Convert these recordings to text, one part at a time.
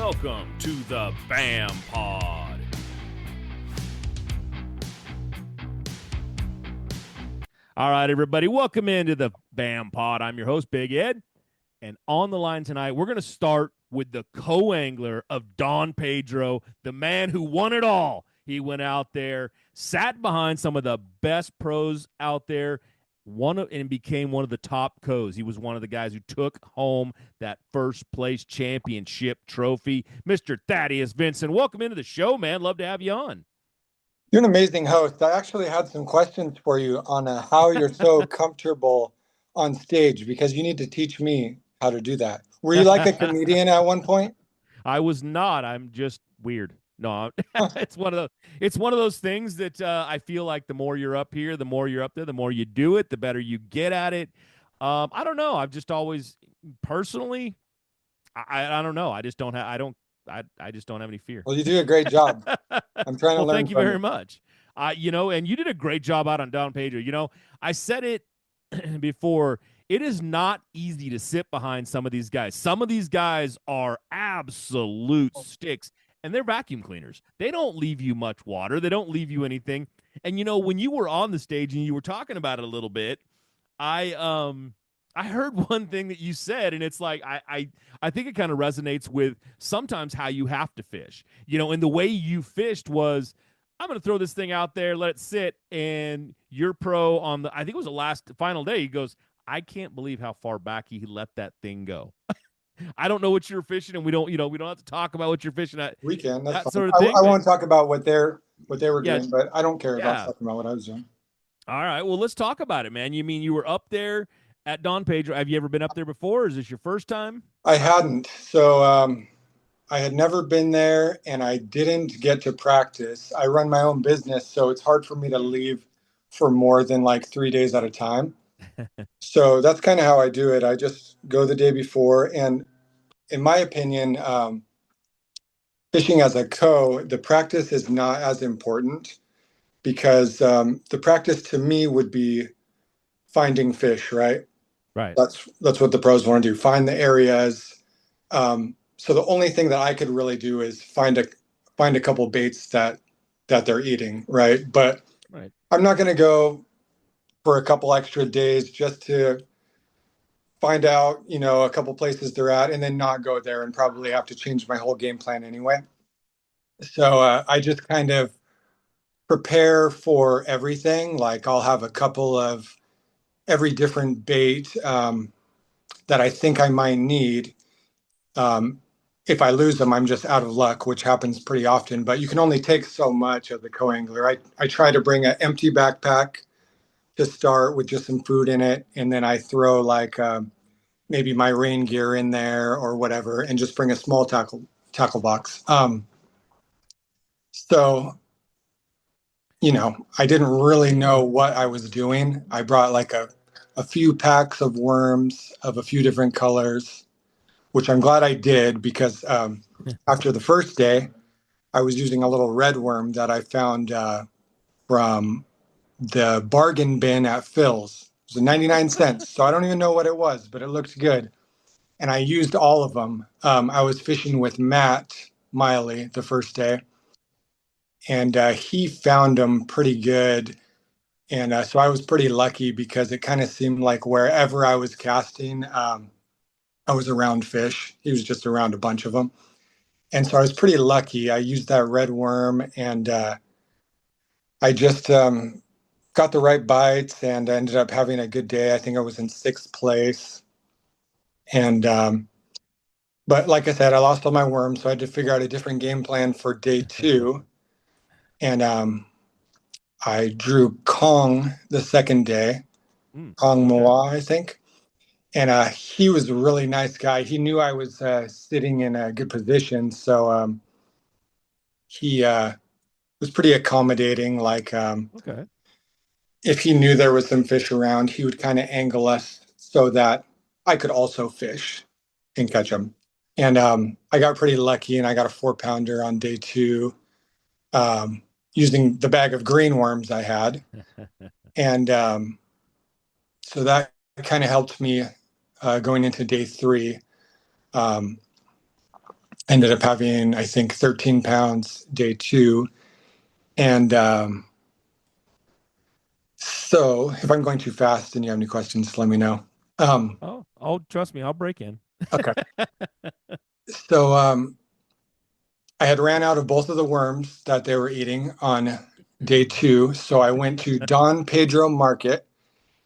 welcome to the BAM Pod. All right, everybody, welcome into the BAM Pod. I'm your host, Big Ed, and on the line tonight, we're going to start with the co-angler of Don Pedro, the man who won it all. He went out there, sat behind some of the best pros out there, and became one of the top co's. He was one of the guys who took home that first place championship trophy. Mr. Thaddeus Vinson, welcome into the show, man. Love to have you on. You're an amazing host. I actually had some questions for you on how you're so comfortable on stage, because you need to teach me how to do that. Were you like a comedian at one point? I was not. I'm just weird. No, it's one of those things that I feel like the more you're up here, the more you're up there, the more you do it, the better you get at it. I don't know. I've just always personally, I don't know. I just don't have. I just don't have any fear. Well, you do a great job. I'm trying to learn. Thank you very much. And you did a great job out on Don Pedro. I said it before. It is not easy to sit behind some of these guys. Some of these guys are absolute sticks, and they're vacuum cleaners. They don't leave you much water. They don't leave you anything. And, when you were on the stage and you were talking about it a little bit, I heard one thing that you said, and it's like I think it kind of resonates with sometimes how you have to fish. And the way you fished was, I'm going to throw this thing out there, let it sit, and your pro on I think it was the final day, he goes, I can't believe how far back he let that thing go. I don't know what you're fishing, and we don't have to talk about what you're fishing at. We can. That's that fine. Sort of thing. I won't talk about what they were doing, but I don't care about talking about what I was doing. All right. Well, let's talk about it, man. You mean you were up there at Don Pedro? Have you ever been up there before? Or is this your first time? I hadn't. So I had never been there, and I didn't get to practice. I run my own business, so it's hard for me to leave for more than like 3 days at a time. So that's kind of how I do it. I just go the day before. And in my opinion, fishing as a co, the practice is not as important, because the practice to me would be finding fish, right? Right. That's what the pros want to do. Find the areas. So the only thing that I could really do is find a couple baits that they're eating, right? But right. I'm not going to go for a couple extra days just to find out, a couple places they're at, and then not go there and probably have to change my whole game plan anyway. So I just kind of prepare for everything. Like, I'll have a couple of every different bait that I think I might need. If I lose them, I'm just out of luck, which happens pretty often, but you can only take so much of the co-angler. I try to bring an empty backpack to start with just some food in it, and then I throw like maybe my rain gear in there or whatever, and just bring a small tackle box. So, I didn't really know what I was doing. I brought like a few packs of worms of a few different colors, which I'm glad I did, because after the first day, I was using a little red worm that I found from the bargain bin at Phil's. It was 99 cents. So I don't even know what it was, but it looked good. And I used all of them. I was fishing with Matt Miley the first day, and he found them pretty good. And so I was pretty lucky, because it kind of seemed like wherever I was casting, I was around fish. He was just around a bunch of them. And so I was pretty lucky. I used that red worm, and I just got the right bites, and I ended up having a good day. I think I was in 6th place. And but like I said, I lost all my worms, so I had to figure out a different game plan for day 2. And I drew Kong the second day, Kong Moa, I think. And he was a really nice guy. He knew I was sitting in a good position, so he was pretty accommodating. Like, if he knew there was some fish around, he would kind of angle us so that I could also fish and catch them. And I got pretty lucky, and I got a 4-pounder on day 2, using the bag of green worms I had. And so that kind of helped me going into day 3. Ended up having, I think, 13 pounds day two. And so if I'm going too fast and you have any questions, let me know. Oh, trust me, I'll break in. Okay. So I had ran out of both of the worms that they were eating on day two. So I went to Don Pedro Market,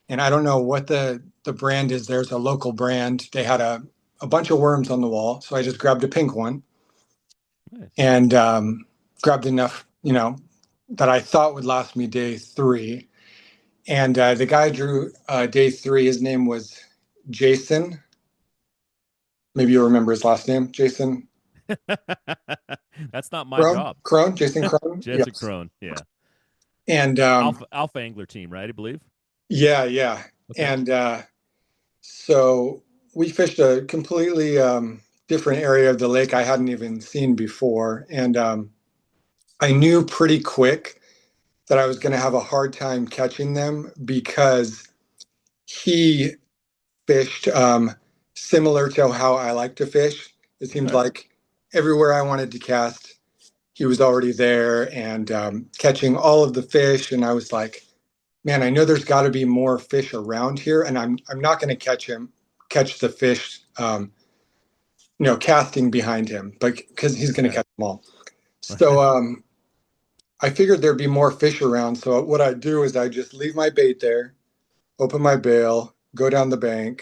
and I don't know what the brand is. There's a local brand. They had a bunch of worms on the wall. So I just grabbed a pink one Nice. and grabbed enough, that I thought would last me day three. And the guy drew day three. His name was Jason. Maybe you'll remember his last name, Jason That's not my Crone. job. Crone, Jason Crone. Jesse Yes. Crone. Yeah. And Alpha Angler team, right? I believe. yeah, yeah. Okay. And so we fished a completely different area of the lake I hadn't even seen before. And I knew pretty quick that I was going to have a hard time catching them because he fished similar to how I like to fish. It seems Okay. like everywhere I wanted to cast, he was already there and catching all of the fish. And I was like, man, I know there's got to be more fish around here, and I'm not going to catch the fish, casting behind him, but because he's going to Okay. catch them all. So I figured there'd be more fish around. So what I do is I just leave my bait there, open my bail, go down the bank,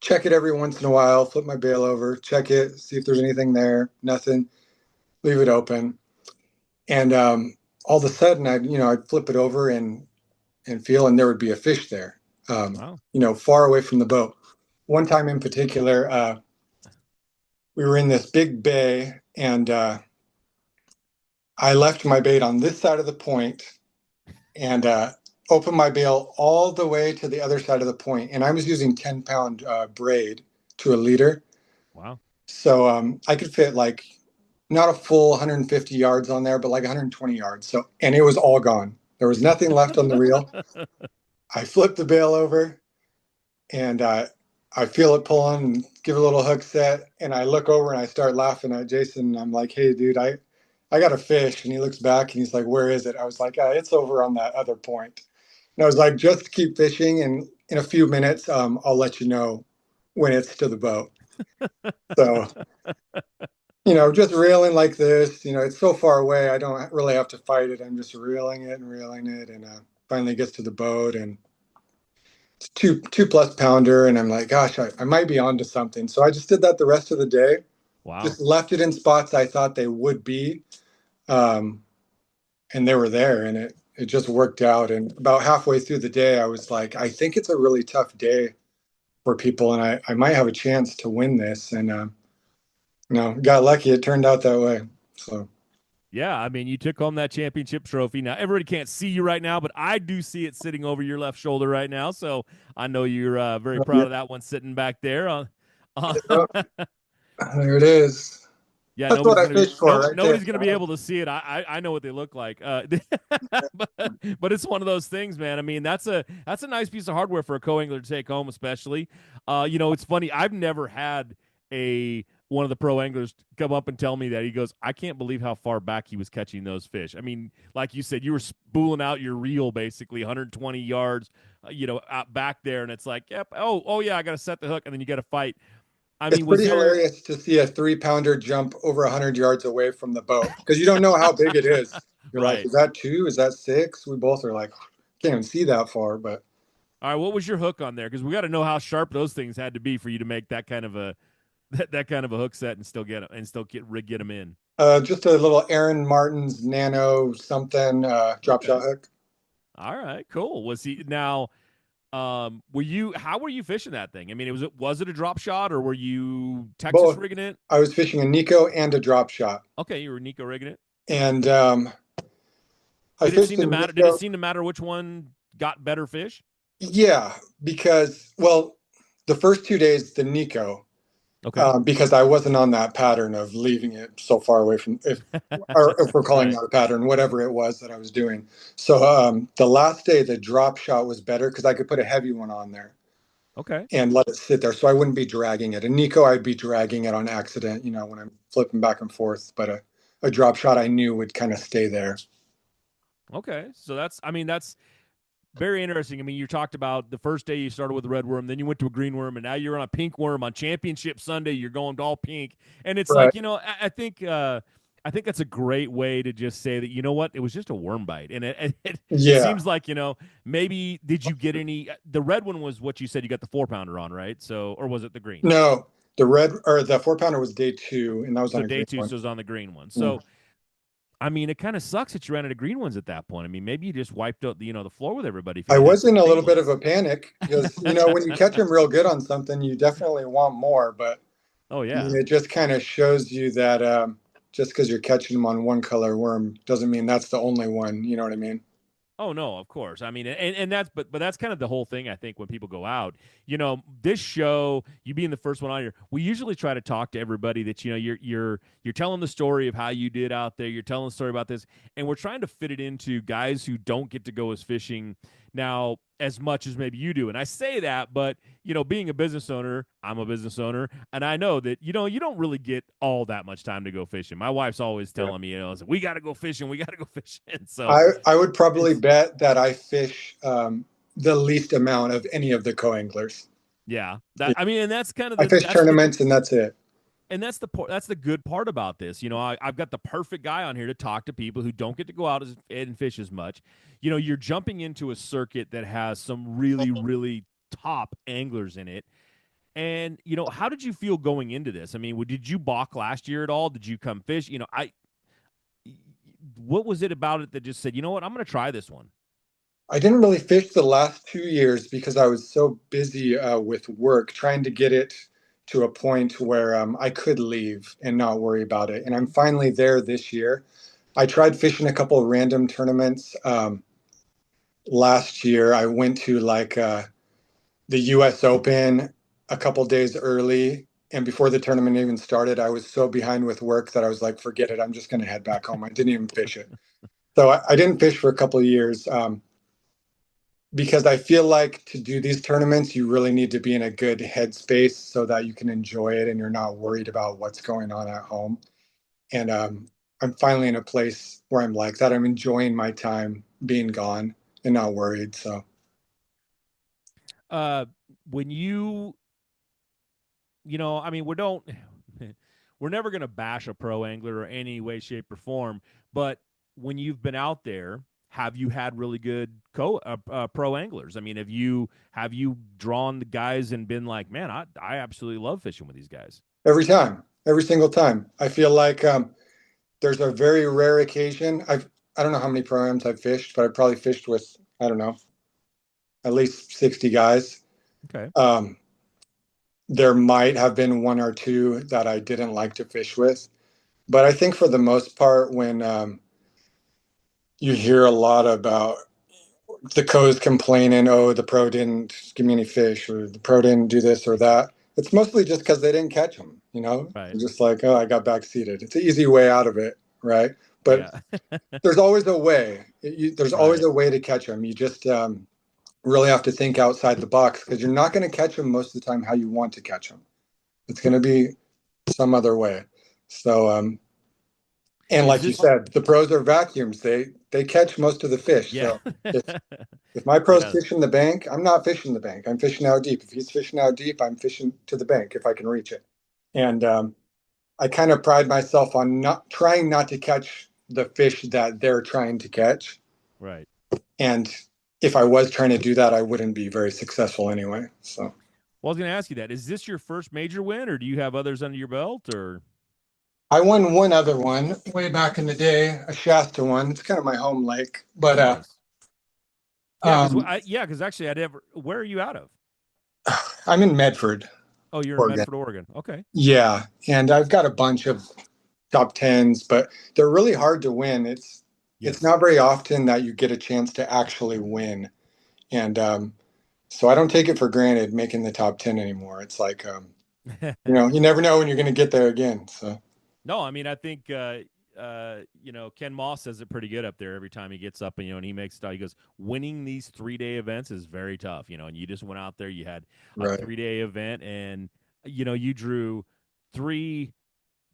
check it every once in a while, flip my bail over, check it, see if there's anything there. Nothing. Leave it open, and all of a sudden I'd flip it over and feel, and there would be a fish there, Wow. far away from the boat. One time in particular, we were in this big bay, and I left my bait on this side of the point and opened my bail all the way to the other side of the point. And I was using 10-pound braid to a leader. Wow. So I could fit like not a full 150 yards on there, but like 120 yards. So, and it was all gone. There was nothing left on the reel. I flipped the bail over and I feel it pulling and give a little hook set. And I look over and I start laughing at Jason. I'm like, hey, dude, I got a fish. And he looks back and he's like, where is it? I was like, it's over on that other point. And I was like, just keep fishing. And in a few minutes, I'll let you know when it's to the boat. So, just reeling like this, it's so far away. I don't really have to fight it. I'm just reeling it and reeling it. And finally gets to the boat and it's two plus pounder. And I'm like, gosh, I might be onto something. So I just did that the rest of the day. Wow. Just left it in spots I thought they would be. Um, and they were there and it just worked out. And about halfway through the day, I was like, I think it's a really tough day for people. And I might have a chance to win this. And, got lucky. It turned out that way. So. Yeah, I mean, you took home that championship trophy. Now, everybody can't see you right now, but I do see it sitting over your left shoulder right now. So I know you're very proud Yeah, of that one sitting back there. Uh, there it is. yeah, That's what I fished for right there. nobody's gonna be able to see it. I know what they look like. But it's one of those things, man. I mean, that's a nice piece of hardware for a co-angler to take home, especially. It's funny. I've never had a one of the pro anglers come up and tell me that. He goes, I can't believe how far back he was catching those fish. I mean, like you said, you were spooling out your reel basically 120 yards, out back there, and it's like, yep, oh yeah, I got to set the hook, and then you got to fight. I It's mean, was pretty there hilarious to see a 3-pounder jump over 100 yards away from the boat because you don't know how big it is. You're like, right? is that two? Is that six? We both are like, can't even see that far. But All right, what was your hook on there? Because we got to know how sharp those things had to be for you to make that kind of a that kind of a hook set and still get them in. just a little Aaron Martin's Nano something drop Okay. shot hook. All right. Cool. Was he now? Were you? How were you fishing that thing? I mean, was it a drop shot or were you Texas Both. rigging it? I was fishing a Nico and a drop shot. Okay, you were Nico rigging it. And I Did it fished seem a to matter? Did it Nico. seem to matter which one got better fish? Yeah, because, well, the first 2 days, the Nico, Okay. because I wasn't on that pattern of leaving it so far away from, or if we're calling Right. that a pattern, whatever it was that I was doing. So the last day, the drop shot was better because I could put a heavy one on there. Okay. and let it sit there. So I wouldn't be dragging it. And Nico, I'd be dragging it on accident, when I'm flipping back and forth. But a drop shot I knew would kind of stay there. Okay. So that's very interesting. I mean, you talked about the first day you started with a red worm, then you went to a green worm, and now you're on a pink worm on Championship Sunday. You're going to all pink, and it's Right. like I think that's a great way to just say that you know what, it was just a worm bite, and it Yeah. seems like maybe did you get any? The red one was what you said you got the 4 pounder on, right? So or was it the green? No, the red or the 4 pounder was day two, and that was So on a day green two one. so was on the green one. Yeah. So I mean, it kind of sucks that you ran into green ones at that point. I mean, maybe you just wiped out the floor with everybody if you I didn't have was some in a little pink bit of ones. a panic because, when you catch them real good on something, you definitely want more. But Oh I mean, yeah. it just kind of shows you that just because you're catching them on one color worm doesn't mean that's the only one. You know what I mean? Oh no, of course. I mean, and that's but that's kind of the whole thing. I think when people go out, this show, you being the first one on here, we usually try to talk to everybody that you're telling the story of how you did out there. You're telling the story about this, and we're trying to fit it into guys who don't get to go as fishing now as much as maybe you do. And I say that, but being a business owner, I'm a business owner, and I know that you don't really get all that much time to go fishing. My wife's always Yeah. telling me, we got to go fishing, we got to go fishing. So I would probably it's bet that I fish the least amount of any of the co-anglers. Yeah, Yeah. that I mean, and that's kind of I fish tournaments and that's it. that's the good part about this. I've got the perfect guy on here to talk to people who don't get to go out and fish as much. You're jumping into a circuit that has some really really top anglers in it. And how did you feel going into this? I mean, did you balk last year at all? Did you come fish? What was it about it that just said, you know what, I'm going to try this one? I didn't really fish the last 2 years because I was so busy with work trying to get it to a point where I could leave and not worry about it. And I'm finally there this year. I tried fishing a couple of random tournaments. Last year, I went to like the U.S. Open a couple days early. And before the tournament even started, I was so behind with work that I was like, forget it. I'm just going to head back home. I didn't even fish it. So I didn't fish for a couple of years. Because I feel like to do these tournaments, you really need to be in a good headspace so that you can enjoy it and you're not worried about what's going on at home. And I'm finally in a place where I'm like that. I'm enjoying my time being gone and not worried. So Uh, when I mean, we're never going to bash a pro angler or any way, shape, or form. But when you've been out there, have you had really good pro anglers? I mean, have you drawn the guys and been like, man, I absolutely love fishing with these guys. every time, every single time, I feel like there's a very rare occasion. I don't know how many programs I've fished, but I've probably fished with, I don't know, at least 60 guys. Okay. Um, there might have been one or two that I didn't like to fish with. But I think for the most part, when you hear a lot about the co's complaining, oh, the pro didn't give me any fish, or the pro didn't do this or that, it's mostly just because they didn't catch them. Right. They're just like, oh, I got backseated. It's an easy way out of it, right? But Yeah. there's always a way. There's always Right. a way to catch them. You just really have to think outside the box because you're not going to catch them most of the time how you want to catch them. It's going to be some other way. So and Is like you this said, the pros are vacuums. They catch most of the fish. Yeah. So if if my pro's Yeah. fishing the bank, I'm not fishing the bank. I'm fishing out deep. If he's fishing out deep, I'm fishing to the bank if I can reach it. And I kind of pride myself on not trying not to catch the fish that they're trying to catch. Right. And if I was trying to do that, I wouldn't be very successful anyway. So Well, I was going to ask you that. Is this your first major win, or do you have others under your belt, or I won one other one way back in the day, a Shasta one. It's kind of my home lake, but nice? um, Yeah, because actually, I'd ever. Where are you out of? I'm in Medford, Oh, you're in Oregon. Medford, Oregon. Okay. Yeah, and I've got a bunch of top tens, but they're really hard to win. It's Yes. not very often that you get a chance to actually win, and so I don't take it for granted making the top 10 anymore. It's like you never know when you're going to get there again. So No, I mean, I think Ken Moss says it pretty good up there every time he gets up and, and he makes he goes, winning these 3-day events is very tough, and you just went out there, you had a Right. 3-day event and, you drew three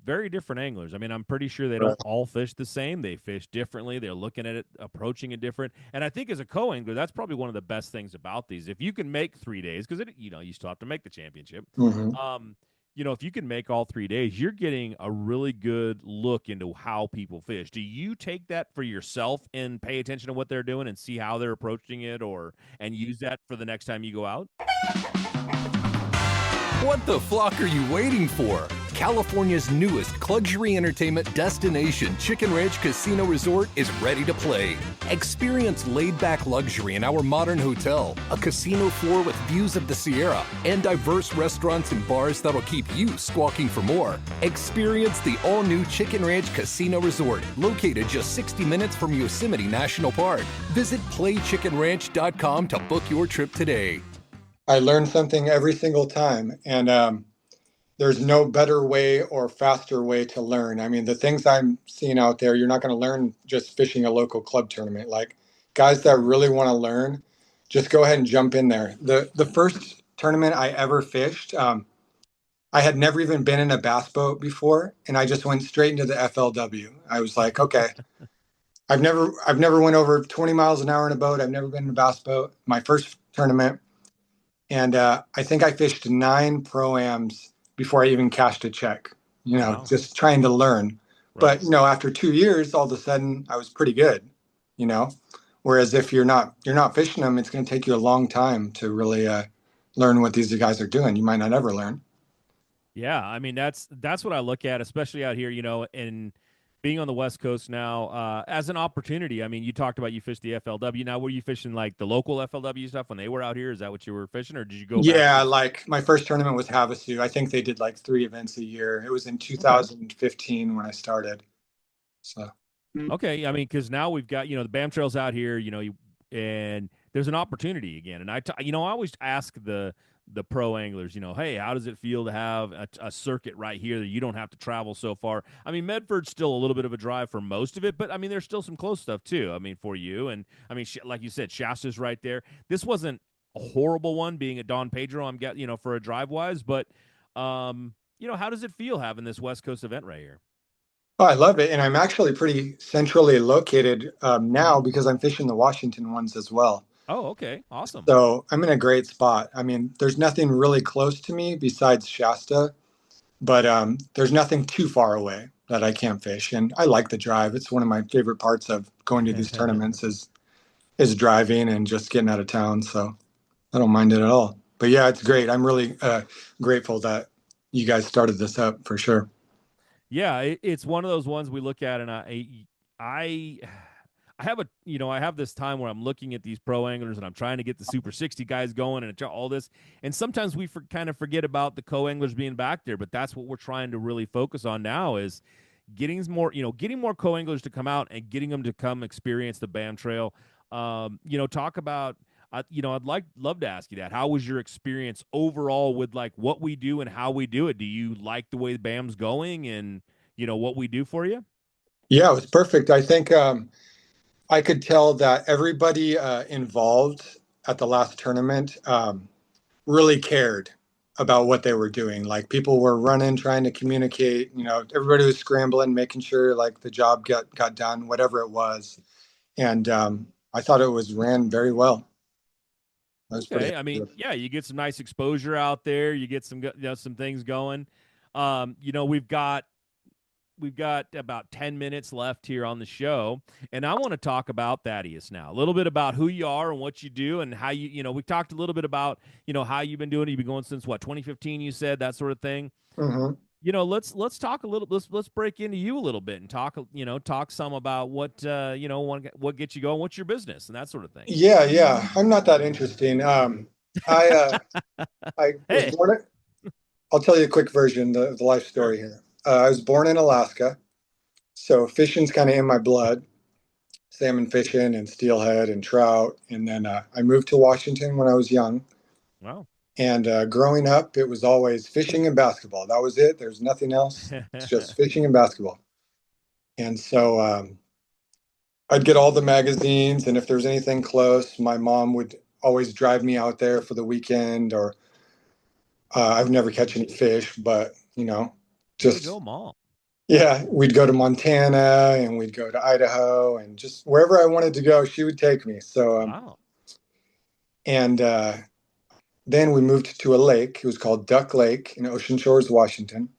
very different anglers. I mean, I'm pretty sure they Right. don't all fish the same. They fish differently. They're looking at it, approaching it different. And I think as a co-angler, that's probably one of the best things about these. If you can make 3 days, because you still have to make the championship. Hmm. Um, if you can make all 3 days, you're getting a really good look into how people fish. Do you take that for yourself and pay attention to what they're doing and see how they're approaching it, and use that for the next time you go out? What the flock are you waiting for? California's newest luxury entertainment destination, Chicken Ranch Casino Resort, is ready to play. Experience laid-back luxury in our modern hotel, a casino floor with views of the Sierra, and diverse restaurants and bars that'll keep you squawking for more. Experience the all-new Chicken Ranch Casino Resort, located just 60 minutes from Yosemite National Park. Visit playchickenranch.com to book your trip today. I learn something every single time, and there's no better way or faster way to learn. I mean, the things I'm seeing out there, you're not going to learn just fishing a local club tournament. Like guys that really want to learn, just go ahead and jump in there. The first tournament I ever fished, I had never even been in a bass boat before, and I just went straight into the FLW. I was like, okay, I've never went over 20 miles an hour in a boat. I've never been in a bass boat. My first tournament, and I think I fished 9 pro-ams before I even cashed a check, Wow. just trying to learn. Right. But, after 2 years, all of a sudden I was pretty good, you know, whereas if you're not fishing them, it's going to take you a long time to really learn what these guys are doing. You might not ever learn. Yeah, I mean that's what I look at, especially out here, and being on the West Coast now, as an opportunity. I mean, you talked about you fished the FLW. Now, were you fishing like the local FLW stuff when they were out here? Is that what you were fishing, or did you go back Yeah, to? like my first tournament was Havasu. I think they did like 3 events a year. It was in Okay, 2015 when I started. So, okay. I mean, because now we've got the BAM trails out here, and there's an opportunity again. And I always ask the pro anglers, hey, how does it feel to have a circuit right here that you don't have to travel so far? I mean, Medford's still a little bit of a drive for most of it, but I mean, there's still some close stuff too. I mean, for you, and I mean, like you said, Shasta's right there. This wasn't a horrible one being at Don Pedro. I'm get for a drive wise, but how does it feel having this West Coast event right here? oh, I love it. And I'm actually pretty centrally located Hmm. now because I'm fishing the Washington ones as well. Oh, okay, awesome. So I'm in a great spot. I mean, there's nothing really close to me besides Shasta, but there's nothing too far away that I can't fish. And I like the drive. It's one of my favorite parts of going to these tournaments is driving and just getting out of town. So I don't mind it at all. But yeah, it's great. I'm really grateful that you guys started this up for sure. Yeah, it's one of those ones we look at, and I, I have I have this time where I'm looking at these pro anglers and I'm trying to get the Super 60 guys going and all this, and sometimes we kind of forget about the co anglers being back there, but that's what we're trying to really focus on now is getting more co anglers to come out and getting them to come experience the BAM Trail. Talk about I'd love to ask you that. How was your experience overall with like what we do and how we do it? Do you like the way the BAM's going and what we do for you? Yeah, it was perfect. I think I could tell that everybody involved at the last tournament really cared about what they were doing. Like people were running, trying to communicate. Everybody was scrambling, making sure like the job got done, whatever it was. And I thought it was ran very well. I was pretty Okay, happy I mean, with it. yeah, you get some nice exposure out there. You get some things going. We've got about 10 minutes left here on the show, and I want to talk about Thaddeus now. A little bit about who you are and what you do and how we talked a little bit about, how you've been doing it. You've been going since what, 2015 you said, that sort of thing. Mhm. Let's talk a little let's break into you a little bit and talk some about what gets you going, what's your business and that sort of thing. Yeah, yeah. I'm not that interesting. I I was Hey. born. I'll tell you a quick version, the life Sure. story here. I was born in Alaska, so fishing's kind of in my blood. Salmon fishing and steelhead and trout. And then I moved to Washington when I was young. Wow. And growing up, it was always fishing and basketball. That was it. There's nothing else. It's just fishing and basketball. And so I'd get all the magazines, and if there's anything close, my mom would always drive me out there for the weekend. Or I've never catch any fish, but Way to go, just Mall. yeah, we'd go to Montana and we'd go to Idaho and just wherever I wanted to go, she would take me. So Wow. and then we moved to a lake. It was called Duck Lake in Ocean Shores, Washington.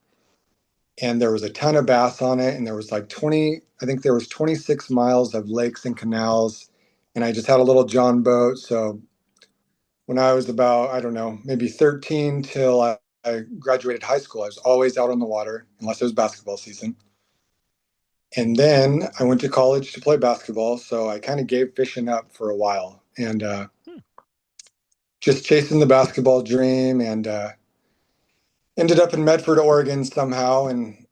And there was a ton of bass on it. And there was like 20, I think there was 26 miles of lakes and canals. And I just had a little John boat. So when I was about, I don't know, maybe 13 till I graduated high school, I was always out on the water unless it was basketball season. And then I went to college to play basketball. So I kind of gave fishing up for a while and Hmm. just chasing the basketball dream, and ended up in Medford, Oregon somehow. And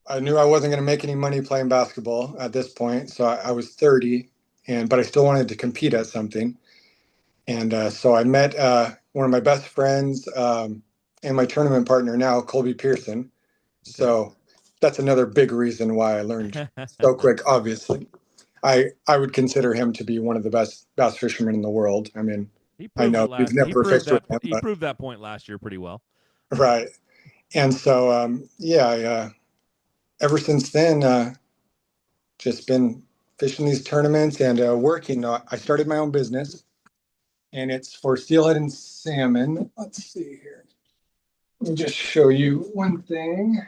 I knew I wasn't going to make any money playing basketball at this point. So I was 30, but I still wanted to compete at something. And so I met one of my best friends and my tournament partner now, Colby Pearson. Okay. So that's another big reason why I learned so quick. Obviously, I would consider him to be one of the best bass fishermen in the world. I mean, He I proved know it we've last. He never proved fished with that. him, He but proved that point last year pretty well. right. And so yeah, ever since then, just been fishing these tournaments and working. I started my own business, and it's for steelhead and salmon. Let's see here. Let me just show you one thing.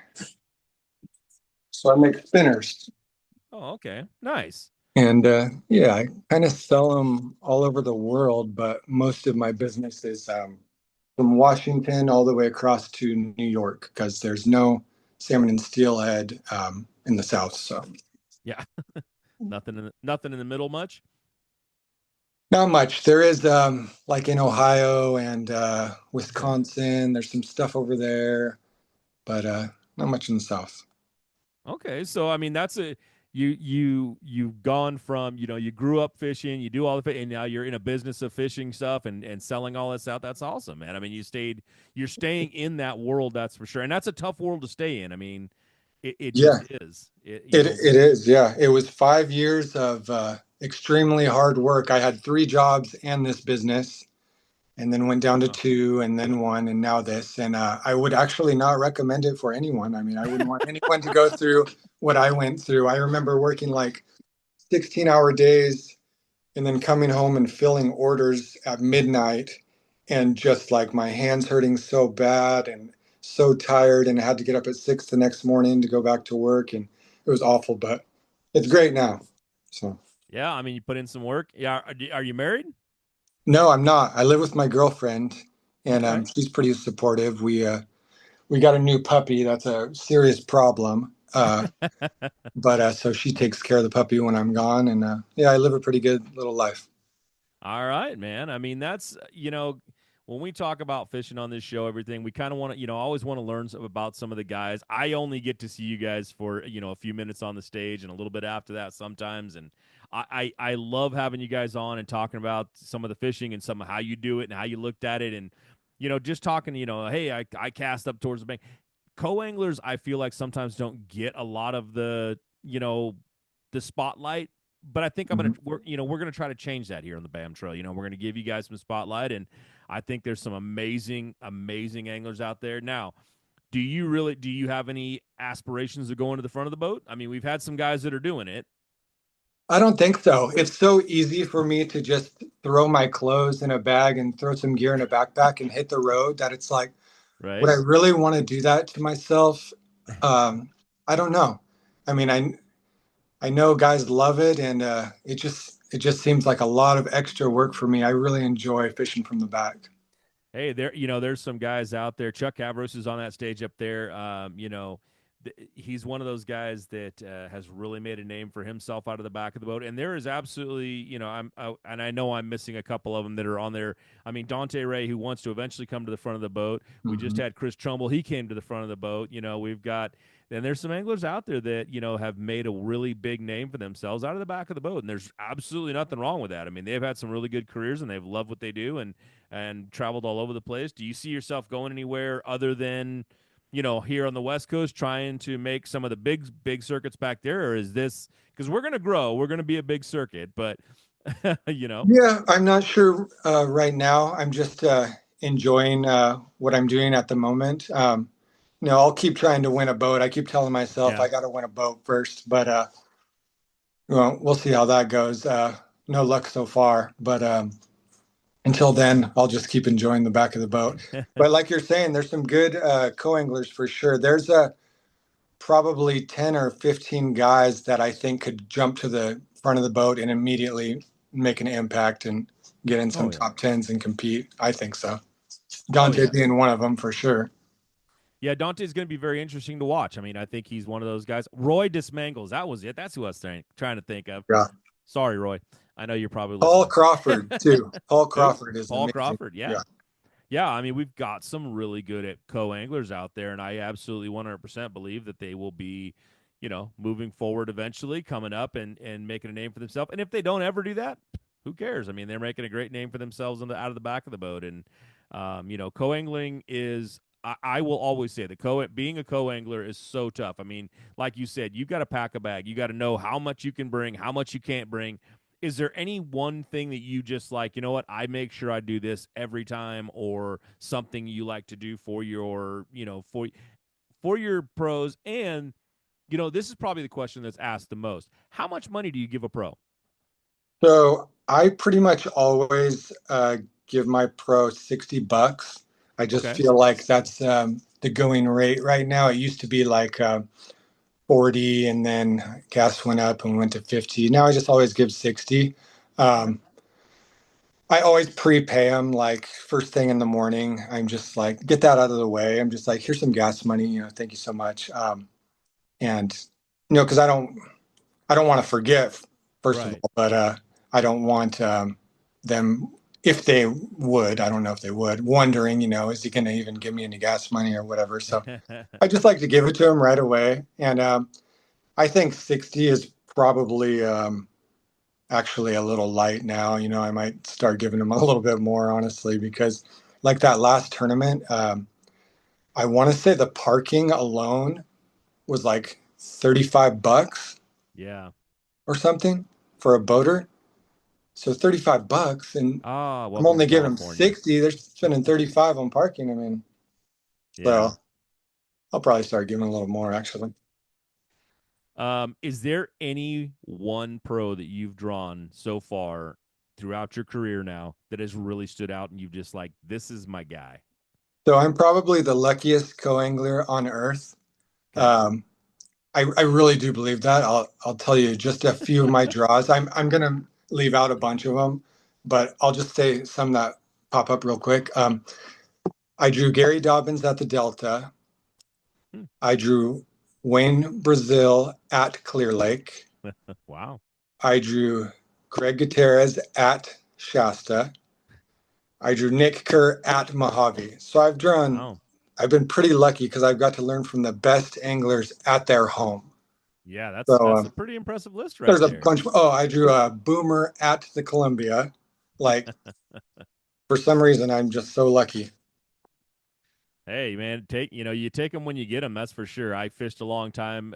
So I make spinners, Oh, okay. Nice. and yeah, I kind of sell them all over the world, but most of my business is from Washington all the way across to New York because there's no salmon and steelhead in the South. So Yeah. Nothing in the middle much. not much. There is like in Ohio and Wisconsin, there's some stuff over there, but not much in the South. Okay, so I mean that's a you've gone from you grew up fishing, you do all the and now you're in a business of fishing stuff and selling all this out. That's awesome, man. I mean you're staying in that world, that's for sure, and that's a tough world to stay in. I mean it Yeah, just is. it is. Yeah, it was 5 years of extremely hard work. I had three jobs and this business, and then went down to two, and then one, and now this. And I would actually not recommend it for anyone. I mean, I wouldn't want anyone to go through what I went through. I remember working like 16-hour days and then coming home and filling orders at midnight, and just like my hands hurting so bad and so tired, and I had to get up at 6 the next morning to go back to work, and it was awful, but it's great now. So Yeah, I mean you put in some work. Yeah, are you married? no, I'm not. I live with my girlfriend, and Okay. she's pretty supportive. We got a new puppy. That's a serious problem. But so she takes care of the puppy when I'm gone, and yeah, I live a pretty good little life. All right, man. I mean, that's, when we talk about fishing on this show, everything, we kind of want to, always want to learn about some of the guys. I only get to see you guys for, a few minutes on the stage and a little bit after that sometimes. And I love having you guys on and talking about some of the fishing and some of how you do it and how you looked at it. And, just talking, hey, I cast up towards the bank. Co-anglers, I feel like sometimes don't get a lot of the spotlight, but I think Mhm. we're gonna try to change that here on the BAM Trail. We're gonna give you guys some spotlight, and I think there's some amazing anglers out there. Now, do you have any aspirations of going to the front of the boat? I mean, we've had some guys that are doing it, I don't think so. It's so easy for me to just throw my clothes in a bag and throw some gear in a backpack and hit the road that it's like, would right? I really want to do that to myself? Um, I don't know. I mean, I know guys love it, and it just seems like a lot of extra work for me. I really enjoy fishing from the back. Hey, there's some guys out there. Chuck Cavros is on that stage up there. He's one of those guys that has really made a name for himself out of the back of the boat. And there is absolutely, and I know I'm missing a couple of them that are on there. I mean, Dante Ray, who wants to eventually come to the front of the boat. We just Mhm. had Chris Trumbull. He came to the front of the boat. We've got, and there's some anglers out there that, have made a really big name for themselves out of the back of the boat. And there's absolutely nothing wrong with that. I mean, they've had some really good careers and they've loved what they do and traveled all over the place. Do you see yourself going anywhere other than, here on the West Coast trying to make some of the big circuits back there, or is this because we're going to grow, we're going to be a big circuit, but you know, Yeah, I'm not sure right now. I'm just enjoying what I'm doing at the moment. I'll keep trying to win a boat. I keep telling myself yeah. I got to win a boat first, but well, we'll see how that goes. No luck so far, but until then, I'll just keep enjoying the back of the boat. But like you're saying, there's some good co-anglers for sure. There's probably 10 or 15 guys that I think could jump to the front of the boat and immediately make an impact and get in Oh some yeah. top tens and compete. I think so. Oh Dante yeah. being one of them for sure. Yeah, Dante's going to be very interesting to watch. I mean, I think he's one of those guys. Roy Dismangles, that was it. That's who I was trying to think of. Yeah. Sorry, Roy. I know you're probably Paul listening. Crawford too. Paul Who? Crawford is Paul amazing. Crawford. Yeah. Yeah. Yeah. I mean, we've got some really good at co-anglers out there, and I absolutely 100% believe that they will be, moving forward eventually, coming up and making a name for themselves. And if they don't ever do that, who cares? I mean, they're making a great name for themselves out of the back of the boat. And, co-angling is, I will always say that being a co-angler is so tough. I mean, like you said, you got to pack a bag. You got to know how much you can bring, how much you can't bring. Is there any one thing that you just like, you know what, I make sure I do this every time, or something you like to do for your, for your pros? And, this is probably the question that's asked the most. How much money do you give a pro? So I pretty much always give my pro $60. I just Okay. feel like that's the going rate right now. It used to be like 40, and then gas went up and went to 50. Now I just always give 60. Okay. Um, I always prepay them like first thing in the morning. I'm just like, get that out of the way. I'm just like, here's some gas money, thank you so much. And because I don't want to forget, first of Right. all, but I don't want them, if they would, I don't know if they would, wondering, is he going to even give me any gas money or whatever. So I just like to give it to him right away. And I think 60 is probably actually a little light now. I might start giving him a little bit more, honestly, because like that last tournament, I want to say the parking alone was like $35 Yeah. or something for a boater. So $35, and Ah, I'm welcome to only giving them California. 60. They're spending 35 on parking. I mean, Yeah. so I'll probably start giving a little more actually. Is there any one pro that you've drawn so far throughout your career now that has really stood out and you've just like, this is my guy? So I'm probably the luckiest co-angler on earth. Okay. Um, I really do believe that. I'll tell you just a few of my draws. I'm gonna leave out a bunch of them, but I'll just say some that pop up real quick. I drew Gary Dobbins at the Delta. Hmm. I drew Wayne Brazil at Clear Lake. Wow. I drew Greg Gutierrez at Shasta. I drew Nick Kerr at Mojave. So Wow. I've been pretty lucky because I've got to learn from the best anglers at their home. Yeah, So that's a pretty impressive list right there's a there. bunch. Oh, I drew a Boomer at the Columbia. Like for some reason, I'm just so lucky. Hey, man, you take them when you get them. That's for sure. I fished a long time,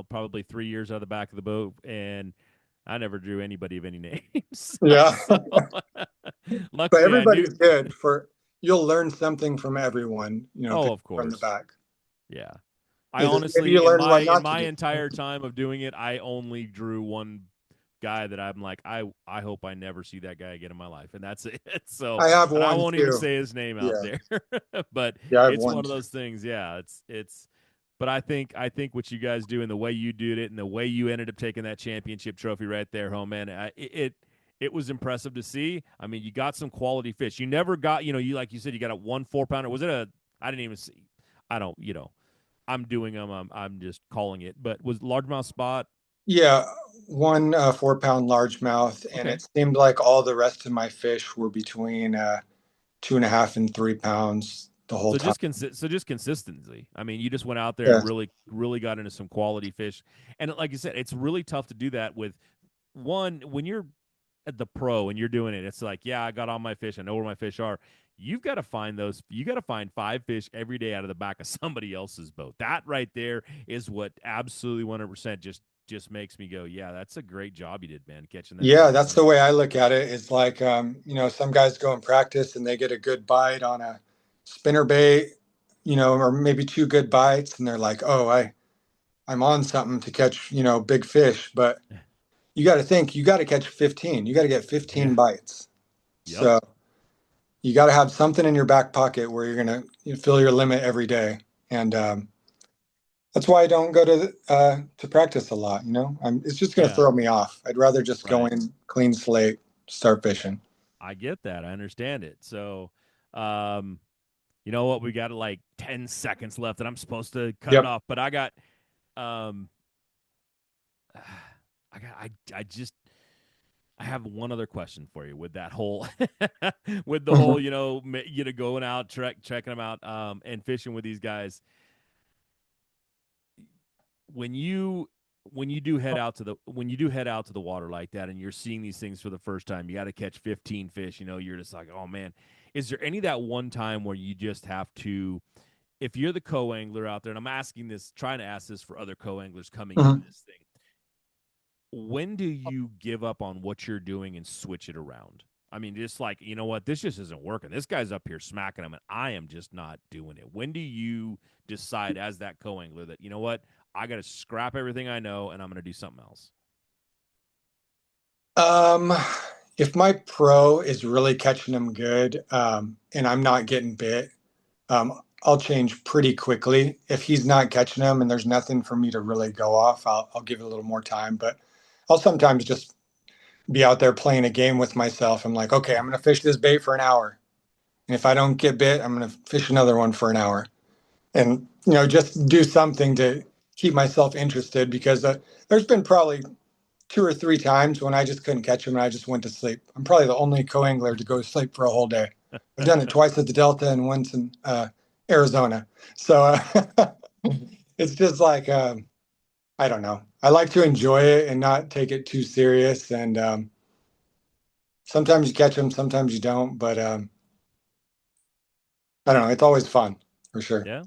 probably 3 years out of the back of the boat, and I never drew anybody of any names. Yeah, So, but luckily, I knew. everybody's good for. You'll learn something from everyone. Oh, of From the course. back. Yeah. I Maybe honestly, you in learn my what in not to my do. entire time of doing it, I only drew one guy that I'm like, I hope I never see that guy again in my life, and that's it. So, I have and I one won't even too. say his name out Yeah, there, but yeah, I have it's one one of too. those things. Yeah, it's. But I think what you guys do and the way you did it and the way you ended up taking that championship trophy right there home, man, it was impressive to see. I mean, you got some quality fish. You never got, you like you said, you got a 1 4 pounder. Was it a? I didn't even see. I don't, I'm doing them. I'm just calling it. But was largemouth spot? Yeah, one 4 pound largemouth, and Okay. it seemed like all the rest of my fish were between 2.5 and 3 pounds the whole So time. just consistency. I mean, you just went out there and Yeah. really got into some quality fish. And like you said, it's really tough to do that with one when you're at the pro and you're doing it, it's like, yeah, I got all my fish. I know where my fish are. You've got to find those. You got to find 5 fish every day out of the back of somebody else's boat. That right there is what absolutely 100% just makes me go, yeah, that's a great job you did, man, catching that Yeah, fish. that's the way I look at it. It's like, some guys go and practice and they get a good bite on a spinner bait, or maybe 2 good bites, and they're like, oh, I'm on something to catch, big fish. But you got to think, you got to catch 15. You got to get 15 Yeah. bites. Yep. So you got to have something in your back pocket where you're going to fill your limit every day. And that's why I don't go to practice a lot. It's just going to Yeah. throw me off. I'd rather just go Right. in, clean slate, start fishing. I get that. I understand it. So, you know what? We got like 10 seconds left, and I'm supposed to cut it Yep. off. But I got, I have one other question for you with that whole, with the whole, going out, checking them out, and fishing with these guys. When you do head out to the water like that, and you're seeing these things for the first time, you got to catch 15 fish. You're just like, oh man, is there any that one time where you just have to, if you're the co-angler out there, and I'm trying to ask this for other co-anglers coming into this thing, when do you give up on what you're doing and switch it around? I mean, just like, you know what, this just isn't working. This guy's up here smacking them, and I am just not doing it. When do you decide as that co-angler that, you know what, I got to scrap everything I know and I'm going to do something else? If my pro is really catching them good, and I'm not getting bit, I'll change pretty quickly. If he's not catching them and there's nothing for me to really go off, I'll give it a little more time. But I'll sometimes just be out there playing a game with myself. I'm like, okay, I'm going to fish this bait for an hour. And if I don't get bit, I'm going to fish another one for an hour. And, just do something to keep myself interested, because there's been probably 2 or 3 times when I just couldn't catch them and I just went to sleep. I'm probably the only co-angler to go to sleep for a whole day. I've done it twice at the Delta and once in Arizona. So it's just like, I don't know. I like to enjoy it and not take it too serious. And sometimes you catch them, sometimes you don't. But I don't know. It's always fun, for sure. Yeah.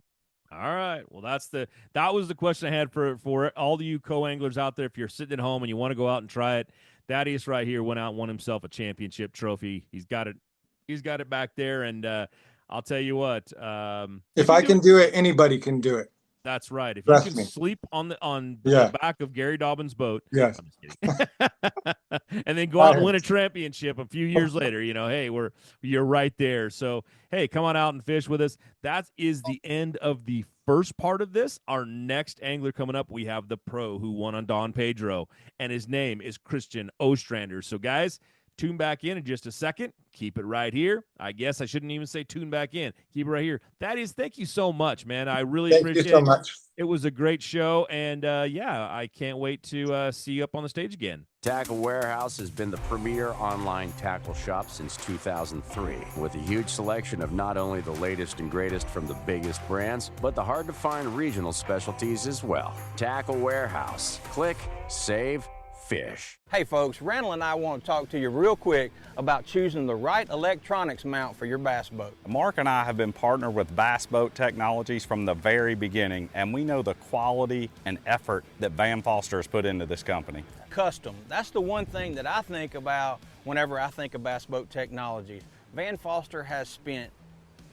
All right. Well, that was the question I had for all of you co-anglers out there. If you're sitting at home and you want to go out and try it, Thaddeus right here went out and won himself a championship trophy. He's got it back there, and I'll tell you what. If I can do it, anybody can do it. That's right. If Trust you can me. sleep on Yeah. the back of Gary Dobbin's boat, Yes. I'm just kidding. And then go out and win a championship a few years later, hey, you're right there. So, hey, come on out and fish with us. That is the end of the first part of this. Our next angler coming up, we have the pro who won on Don Pedro, and his name is Christian Ostrander. So, guys, tune back in just a second. Keep it right here. I guess I shouldn't even say tune back in. Keep it right here. Thaddeus, thank you so much, man. I really appreciate it. Thank you so much. It was a great show, and I can't wait to see you up on the stage again. Tackle Warehouse has been the premier online tackle shop since 2003, with a huge selection of not only the latest and greatest from the biggest brands, but the hard-to-find regional specialties as well. Tackle Warehouse. Click, save, fish. Hey folks, Randall and I want to talk to you real quick about choosing the right electronics mount for your bass boat. Mark and I have been partnered with Bass Boat Technologies from the very beginning, and we know the quality and effort that Van Foster has put into this company. Custom, that's the one thing that I think about whenever I think of Bass Boat Technologies. Van Foster has spent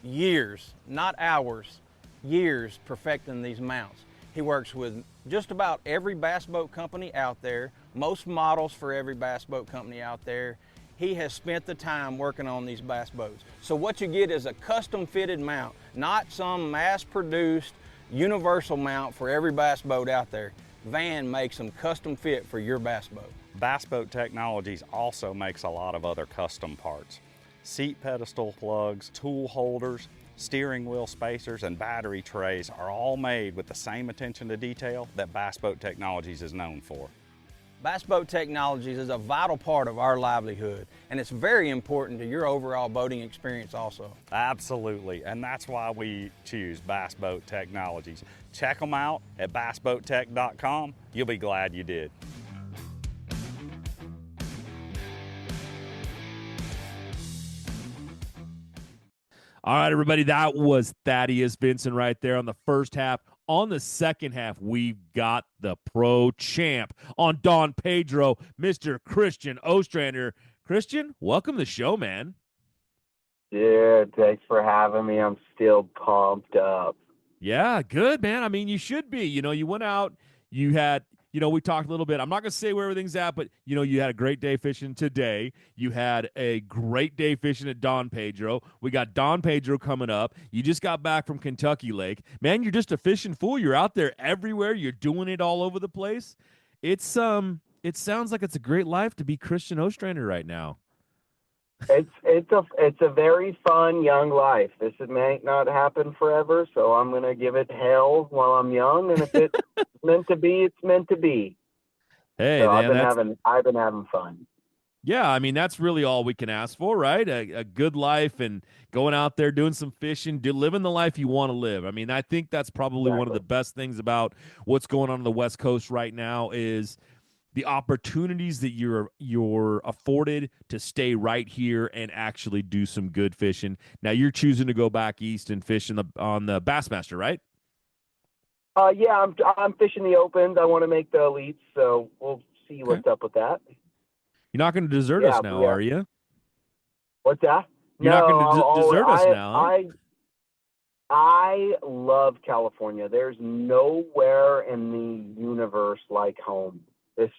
years, not hours, years perfecting these mounts. He works with just about every bass boat company out there, most models for every bass boat company out there. He has spent the time working on these bass boats. So what you get is a custom fitted mount, not some mass produced universal mount for every bass boat out there. Van makes them custom fit for your bass boat. Bass Boat Technologies also makes a lot of other custom parts. Seat pedestal plugs, tool holders, steering wheel spacers, and battery trays are all made with the same attention to detail that Bass Boat Technologies is known for. Bass Boat Technologies is a vital part of our livelihood, and it's very important to your overall boating experience also. Absolutely, and that's why we choose Bass Boat Technologies. Check them out at bassboattech.com. You'll be glad you did. All right, everybody, that was Thaddeus Vinson right there on the first half. On the second half, we've got the pro champ on Don Pedro, Mr. Christian Ostrander. Christian, welcome to the show, man. Dude, thanks for having me. I'm still pumped up. Yeah, good, man. I mean, you should be. You went out, you had, we talked a little bit. I'm not going to say where everything's at, but, you had a great day fishing today. You had a great day fishing at Don Pedro. We got Don Pedro coming up. You just got back from Kentucky Lake. Man, you're just a fishing fool. You're out there everywhere. You're doing it all over the place. It sounds like it's a great life to be Christian Ostrander right now. It's a very fun young life. This may not happen forever, so I'm gonna give it hell while I'm young. And if it's meant to be, it's meant to be. Hey, so man, I've been having fun. Yeah, I mean, that's really all we can ask for, right? A good life and going out there doing some fishing, living the life you want to live. I mean, I think that's probably one of the best things about what's going on the West Coast right now is the opportunities that you're afforded to stay right here and actually do some good fishing. Now you're choosing to go back east and fish on the Bassmaster, right? Yeah, I'm fishing the opens. I want to make the elites, so we'll see what's up with that. You're not going to desert us now, are you? What's that? You're not going to desert us now. I love California. There's nowhere in the universe like home. This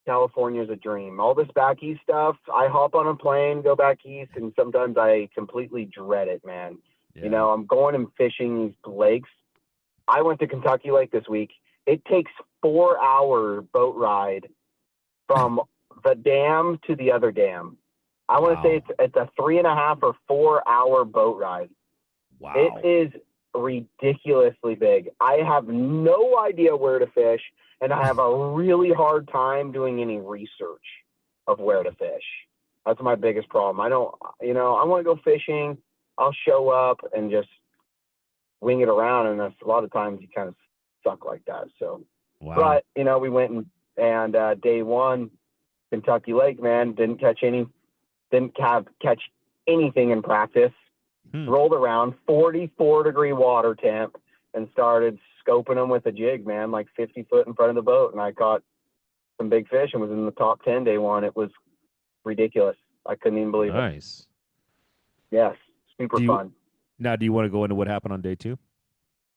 California is a dream. All this back east stuff, I hop on a plane, go back east, and sometimes I completely dread it, man. Yeah. I'm going and fishing these lakes. I went to Kentucky Lake this week. It takes 4-hour boat ride from the dam to the other dam. I want to say it's a 3.5 or 4-hour boat ride. Wow. It is ridiculously big. I have no idea where to fish, and I have a really hard time doing any research of where to fish. That's my biggest problem. I don't, I want to go fishing. I'll show up and just wing it around, and that's, a lot of times you kind of suck like that. So, but we went and day one, Kentucky Lake, man, didn't catch anything in practice. Rolled around 44-degree water temp and started scoping them with a jig, man, like 50 foot in front of the boat. And I caught some big fish and was in the top 10 day one. It was ridiculous. I couldn't even believe it. Nice. Yes. Super fun. Now, do you want to go into what happened on day two?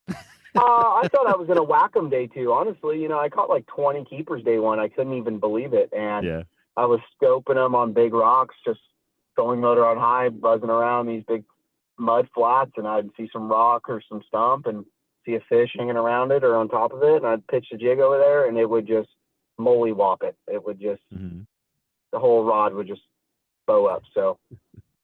I thought I was going to whack them day two. Honestly, I caught like 20 keepers day one. I couldn't even believe it. And I was scoping them on big rocks, just throwing motor on high, buzzing around these big mud flats, and I'd see some rock or some stump and see a fish hanging around it or on top of it, and I'd pitch the jig over there, and it would just mollywop it. It would just the whole rod would just bow up. So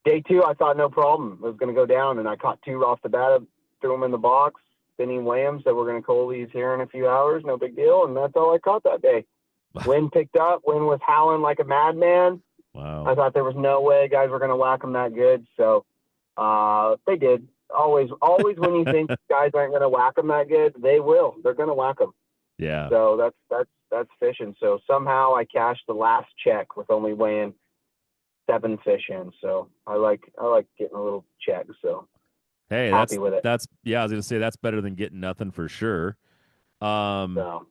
day two, I thought no problem. It was going to go down, and I caught 2 off the bat, threw them in the box, didn't weigh them, so we're going to cull these here in a few hours, no big deal, and that's all I caught that day. Wind picked up, wind was howling like a madman. Wow. I thought there was no way guys were going to whack them that good, so they did. Always when you think guys aren't going to whack them that good, they will. They're going to whack them. Yeah. So that's fishing. So somehow I cashed the last check with only weighing 7 fish in. So I like getting a little check. So hey, happy with it. I was going to say that's better than getting nothing for sure. Now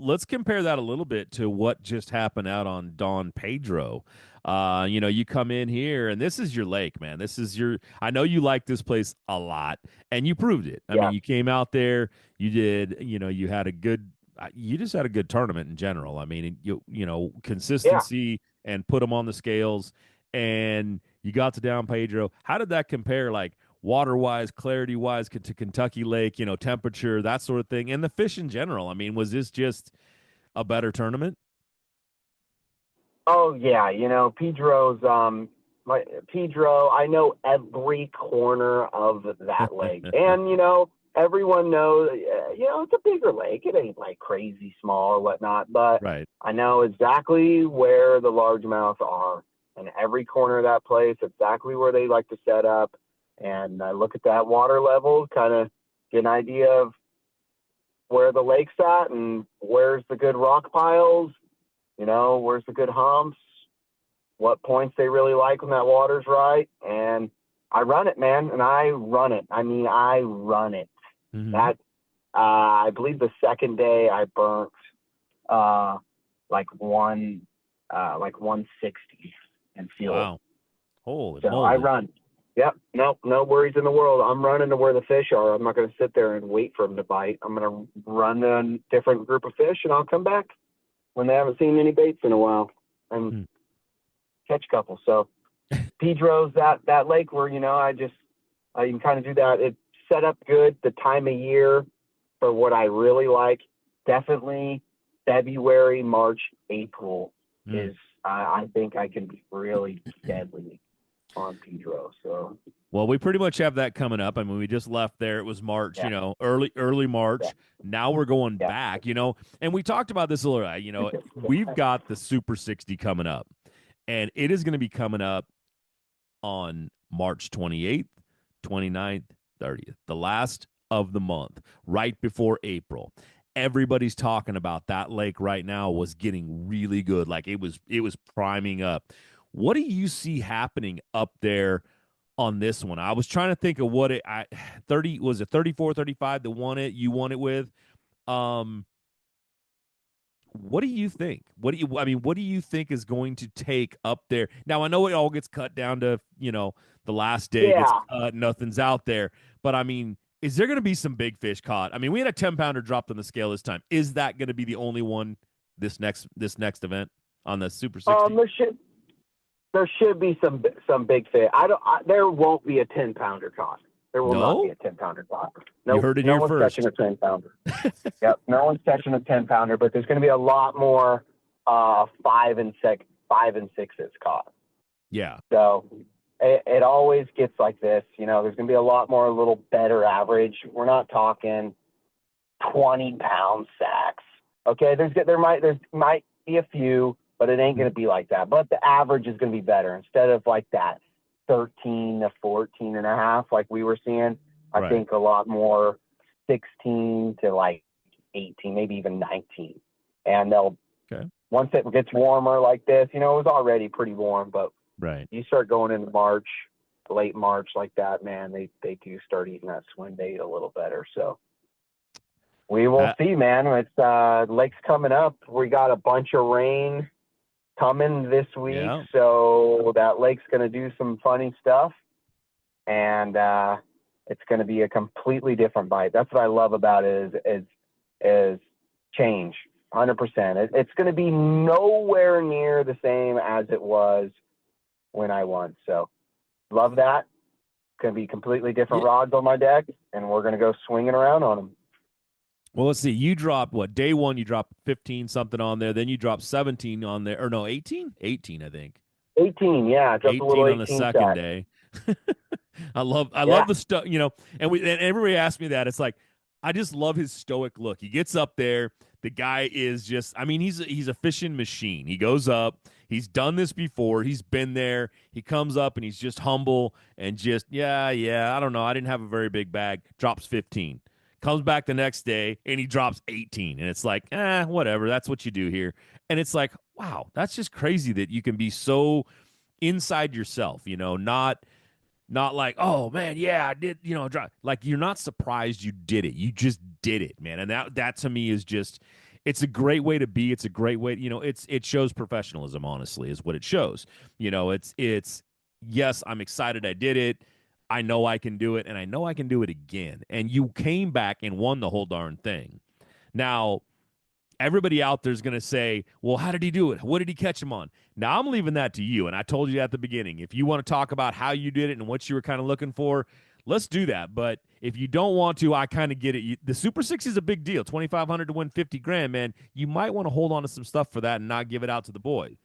let's compare that a little bit to what just happened out on Don Pedro. You come in here and this is your lake, man. I know you like this place a lot and you proved it. I mean, you came out there, you did, you had you just had a good tournament in general. I mean, consistency and put them on the scales and you got to Don Pedro. How did that compare? Like water-wise, clarity-wise to Kentucky Lake, temperature, that sort of thing, and the fish in general? I mean, was this just a better tournament? Oh yeah, Pedro's Pedro, I know every corner of that lake. And everyone knows it's a bigger lake. It ain't like crazy small or whatnot, but I know exactly where the largemouth are and every corner of that place, exactly where they like to set up. And I look at that water level, kind of get an idea of where the lake's at and where's the good rock piles, where's the good humps. what points they really like when that water's right. And I run it, man. And I run it. I mean, I run it. Mm-hmm. That, I believe the second day I burnt, like 160 and fuel. Wow. Holy so moly. I run. Yep. No worries in the world. I'm running to where the fish are. I'm not going to sit there and wait for them to bite. I'm going to run to a different group of fish, and I'll come back when they haven't seen any baits in a while and catch a couple. So Pedro's that lake where, you can kind of do that. It's set up good. The time of year for what I really like, definitely February, March, April is, I think I can be really deadly on Pedro. So, well, we pretty much have that coming up. I mean, we just left there. It was March, early March. Yeah. Now we're going back, and we talked about this a little, we've got the Super 60 coming up, and it is going to be coming up on March 28th, 29th, 30th, the last of the month, right before April. Everybody's talking about that lake right now was getting really good. Like it was priming up. What do you see happening up there on this one? I was trying to think of what 30 was it 34, 35 that won it. You won it with. What do you think? What do you think is going to take up there? Now I know it all gets cut down to, the last day gets cut, nothing's out there. But I mean, is there going to be some big fish caught? I mean, we had a 10-pounder dropped on the scale this time. Is that going to be the only one this next event on the Super 60? There should be some big fish. There won't be a 10-pounder caught. There will not be a 10-pounder caught. No, you heard it here first. No one's catching a 10-pounder. Yep, no one's catching a 10-pounder, but there's going to be a lot more 5 and 6s caught. Yeah. So it always gets like this. There's going to be a lot more, a little better average. We're not talking 20-pound sacks. Okay, there might be a few, but it ain't going to be like that. But the average is going to be better. Instead of like that 13 to 14 and a half like we were seeing, I think a lot more 16 to like 18, maybe even 19. And once it gets warmer like this, it was already pretty warm, but you start going into March, late March like that, man, they do start eating that swim bait a little better. So we will see, man. It's lake's coming up. We got a bunch of rain coming this week, so that lake's going to do some funny stuff, and it's going to be a completely different bite. That's what I love about it is change, 100%. It's going to be nowhere near the same as it was when I won. So love that. It's going to be completely different rods on my deck, and we're going to go swinging around on them. Well, let's see. You dropped day one, you dropped 15 something on there. Then you dropped 17 on there. Or no, 18? 18, I think. 18, yeah. 18 on the second day. I love the stuff, and everybody asked me that. It's like, I just love his stoic look. He gets up there. The guy is just, he's a fishing machine. He goes up. He's done this before. He's been there. He comes up and he's just humble and just, I don't know. I didn't have a very big bag. Drops 15. Comes back the next day and he drops 18. And it's like, whatever. That's what you do here. And it's like, wow, that's just crazy that you can be so inside yourself, not like, oh man, I did, drop. Like, you're not surprised you did it. You just did it, man. And that to me is just, it's a great way to be. It's a great way, it shows professionalism, honestly, is what it shows. It's yes, I'm excited I did it. I know I can do it, and I know I can do it again. And you came back and won the whole darn thing. Now, everybody out there is going to say, well, how did he do it? What did he catch him on? Now, I'm leaving that to you, and I told you at the beginning. If you want to talk about how you did it and what you were kind of looking for, let's do that. But if you don't want to, I kind of get it. The Super 60 is a big deal. $2,500 to win $50,000, man. You might want to hold on to some stuff for that and not give it out to the boys.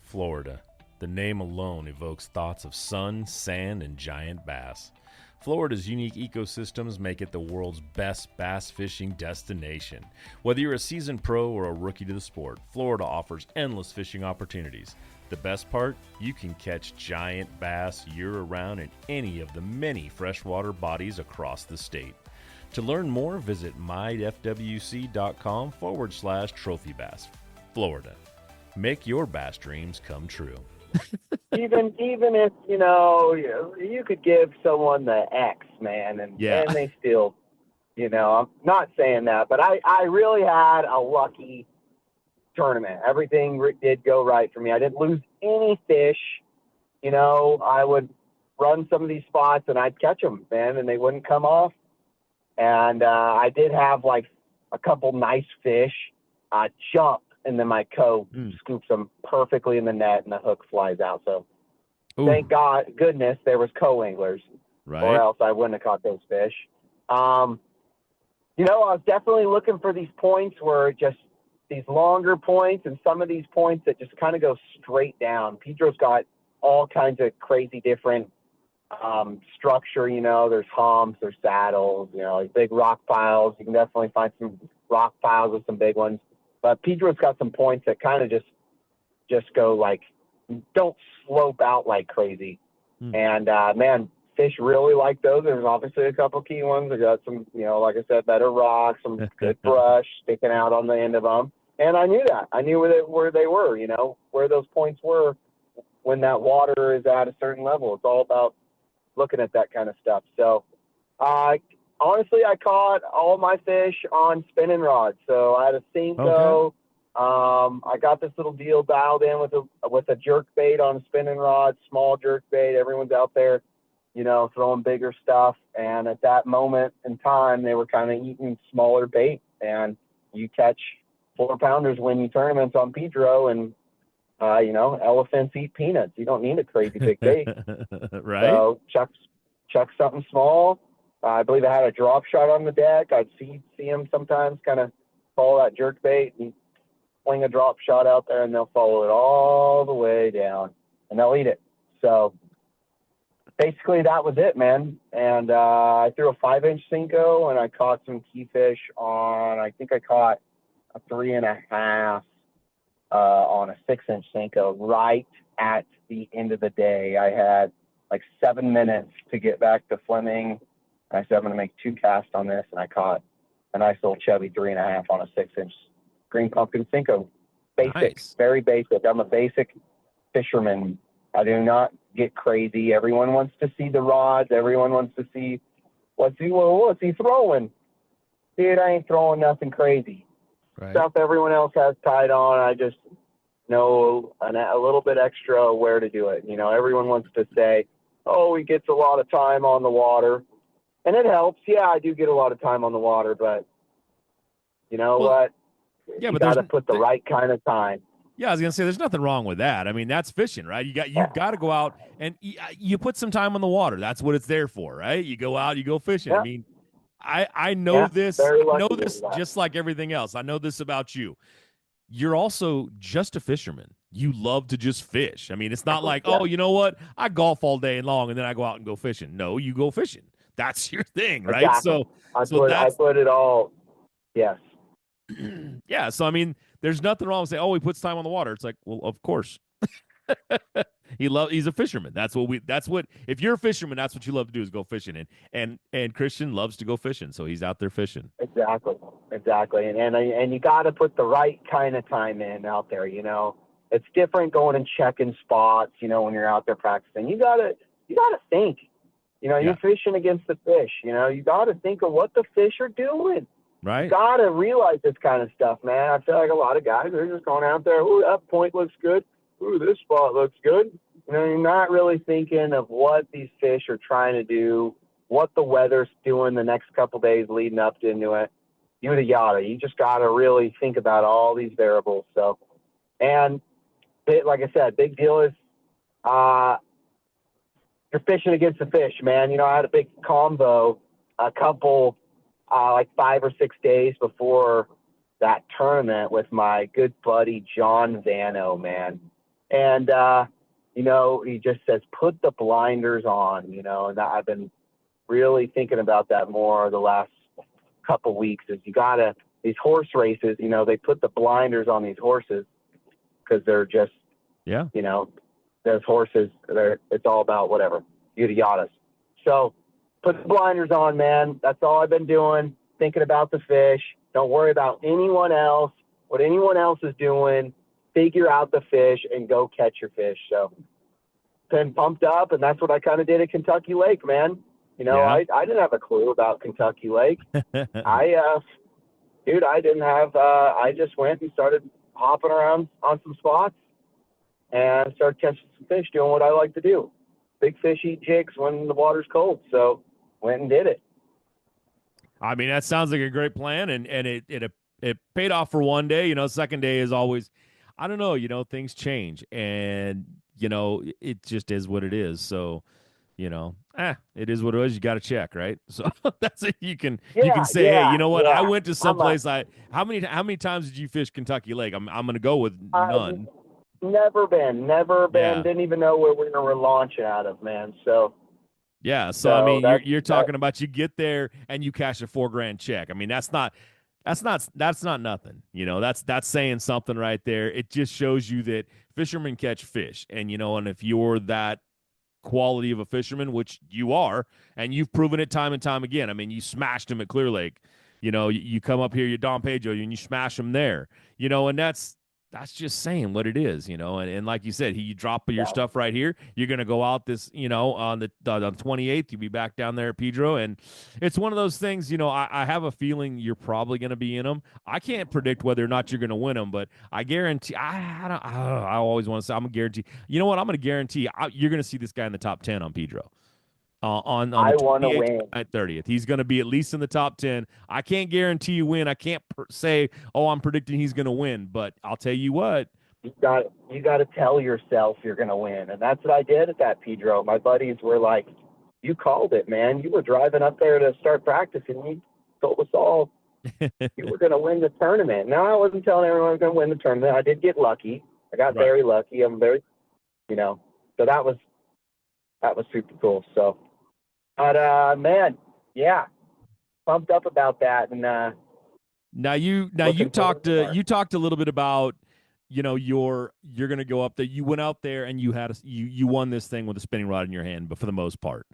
Florida. The name alone evokes thoughts of sun, sand, and giant bass. Florida's unique ecosystems make it the world's best bass fishing destination. Whether you're a seasoned pro or a rookie to the sport, Florida offers endless fishing opportunities. The best part? You can catch giant bass year-round in any of the many freshwater bodies across the state. To learn more, visit myfwc.com/trophy bass. Florida. Make your bass dreams come true. Even if, you could give someone the X, man, and they still, I'm not saying that, but I really had a lucky tournament. Everything did go right for me. I didn't lose any fish. I would run some of these spots and I'd catch them, man, and they wouldn't come off. And I did have like a couple nice fish jump, and then my scoops them perfectly in the net and the hook flies out. So thank goodness there was anglers, right? Or else I wouldn't have caught those fish. I was definitely looking for these points where just these longer points, and some of these points that just kind of go straight down. Pedro's got all kinds of crazy different structure. There's humps, there's saddles, like big rock piles. You can definitely find some rock piles with some big ones. But Pedro's got some points that kind of just go like, don't slope out like crazy. And man, fish really like those. There's obviously a couple key ones. I got some, like I said, better rocks, some good brush sticking out on the end of them. And I knew that. I knew where they were, where those points were when that water is at a certain level. It's all about looking at that kind of stuff. So, honestly, I caught all my fish on spinning rods. So I had a Cinco. I got this little deal dialed in with a jerk bait on a spinning rod, small jerk bait. Everyone's out there, throwing bigger stuff. And at that moment in time, they were kind of eating smaller bait. And you catch 4-pounders winning tournaments on Pedro, and elephants eat peanuts. You don't need a crazy big bait. Right. So chuck something small. I believe I had a drop shot on the deck. I'd see them sometimes kind of follow that jerk bait and fling a drop shot out there, and they'll follow it all the way down and they'll eat it. So basically that was it, man. And I threw a 5-inch Cinco, and I caught some key fish I think I caught a 3.5 on a 6-inch Cinco right at the end of the day. I had like 7 minutes to get back to Fleming. I said, I'm going to make 2 casts on this, and I caught a nice little chubby 3.5 on a 6-inch green pumpkin Cinco. Basic, nice. Very basic. I'm a basic fisherman. I do not get crazy. Everyone wants to see the rods. Everyone wants to see what's he throwing. Dude, I ain't throwing nothing crazy. Right. Stuff everyone else has tied on. I just know a little bit extra where to do it. Everyone wants to say, oh, he gets a lot of time on the water. And it helps. Yeah, I do get a lot of time on the water, but what? Yeah, you but got to put the right kind of time. Yeah, I was gonna say there's nothing wrong with that. I mean, that's fishing, right? You've got to go out and you put some time on the water. That's what it's there for, right? You go out, you go fishing. Yeah. I mean, I know this. I know this that. just like everything else. I know this about you. You're also just a fisherman. You love to just fish. I mean, it's not like, oh, you know what? I golf all day long and then I go out and go fishing. No, you go fishing. That's your thing, right? Exactly. I put it all. Yes. Yeah. So I mean, there's nothing wrong with saying, oh, he puts time on the water. It's like, well, of course. He's a fisherman. That's what if you're a fisherman, that's what you love to do is go fishing. And Christian loves to go fishing, so he's out there fishing. Exactly. And you got to put the right kind of time in out there. It's different going and checking spots. When you're out there practicing, you gotta think. You're fishing against the fish. You got to think of what the fish are doing. Right. You got to realize this kind of stuff, man. I feel like a lot of guys are just going out there. Ooh, that point looks good. Ooh, this spot looks good. You're not really thinking of what these fish are trying to do, what the weather's doing the next couple days leading up into it. Yada yada. You just got to really think about all these variables. So, and like I said, big deal is you're fishing against the fish, man. I had a big combo a couple like 5 or 6 days before that tournament with my good buddy John Vano, man. And he just says put the blinders on, and I've been really thinking about that more the last couple weeks. Is these horse races, they put the blinders on these horses because they're just those horses, it's all about whatever, yada yadas. So put the blinders on, man. That's all I've been doing, thinking about the fish. Don't worry about anyone else, what anyone else is doing. figure out the fish and go catch your fish. So been pumped up, and that's what I kind of did at Kentucky Lake, man. You know, Yeah. I didn't have a clue about Kentucky Lake. Dude, I didn't have, I just went and started hopping around on some spots and started catching some fish, doing what I like to do. Big fish eat jigs when the water's cold. So went and did it. I mean, that sounds like a great plan, and it paid off for one day. You know, second day is always, I don't know. You know, things change, and you know, it just is what it is. So, you know, it is what it is. You got to check, right? So that's it. You can say, hey, you know what? I went to some place. How many times did you fish Kentucky Lake? I'm gonna go with none. Never been. Yeah. Didn't even know where we were launching out of, man. So. Yeah, so I mean, you're talking about you get there and you cash a $4,000 check. I mean, that's not nothing. You know, that's saying something right there. It just shows you that fishermen catch fish, and you know, and if you're that quality of a fisherman, which you are, and you've proven it time and time again. I mean, you smashed him at Clear Lake. You know, you come up here, you Don Pedro, and you smash him there. You know, and that's just saying what it is, you know. And like you said, you drop your stuff right here. You're going to go out this, you know, on the 28th. You'll be back down there at Pedro. And it's one of those things, you know, I have a feeling you're probably going to be in them. I can't predict whether or not you're going to win them, but I guarantee, I always want to say, I'm going to guarantee, you know what, I'm going to guarantee you're going to see this guy in the top 10 on Pedro. On the 28th at 30th. He's going to be at least in the top 10. I can't guarantee you win. I can't say, oh, I'm predicting he's going to win, but I'll tell you what. You got to tell yourself you're going to win. And that's what I did at that Pedro. My buddies were like, you called it, man. You were driving up there to start practicing. You told us all you were going to win the tournament. Now, I wasn't telling everyone I was going to win the tournament. I did get lucky. I got very lucky. I'm very, you know, so that was super cool. So, but man, yeah, pumped up about that. And now you talked a little bit about, you know, you're going to go up there. You went out there and you won this thing with a spinning rod in your hand, but for the most part,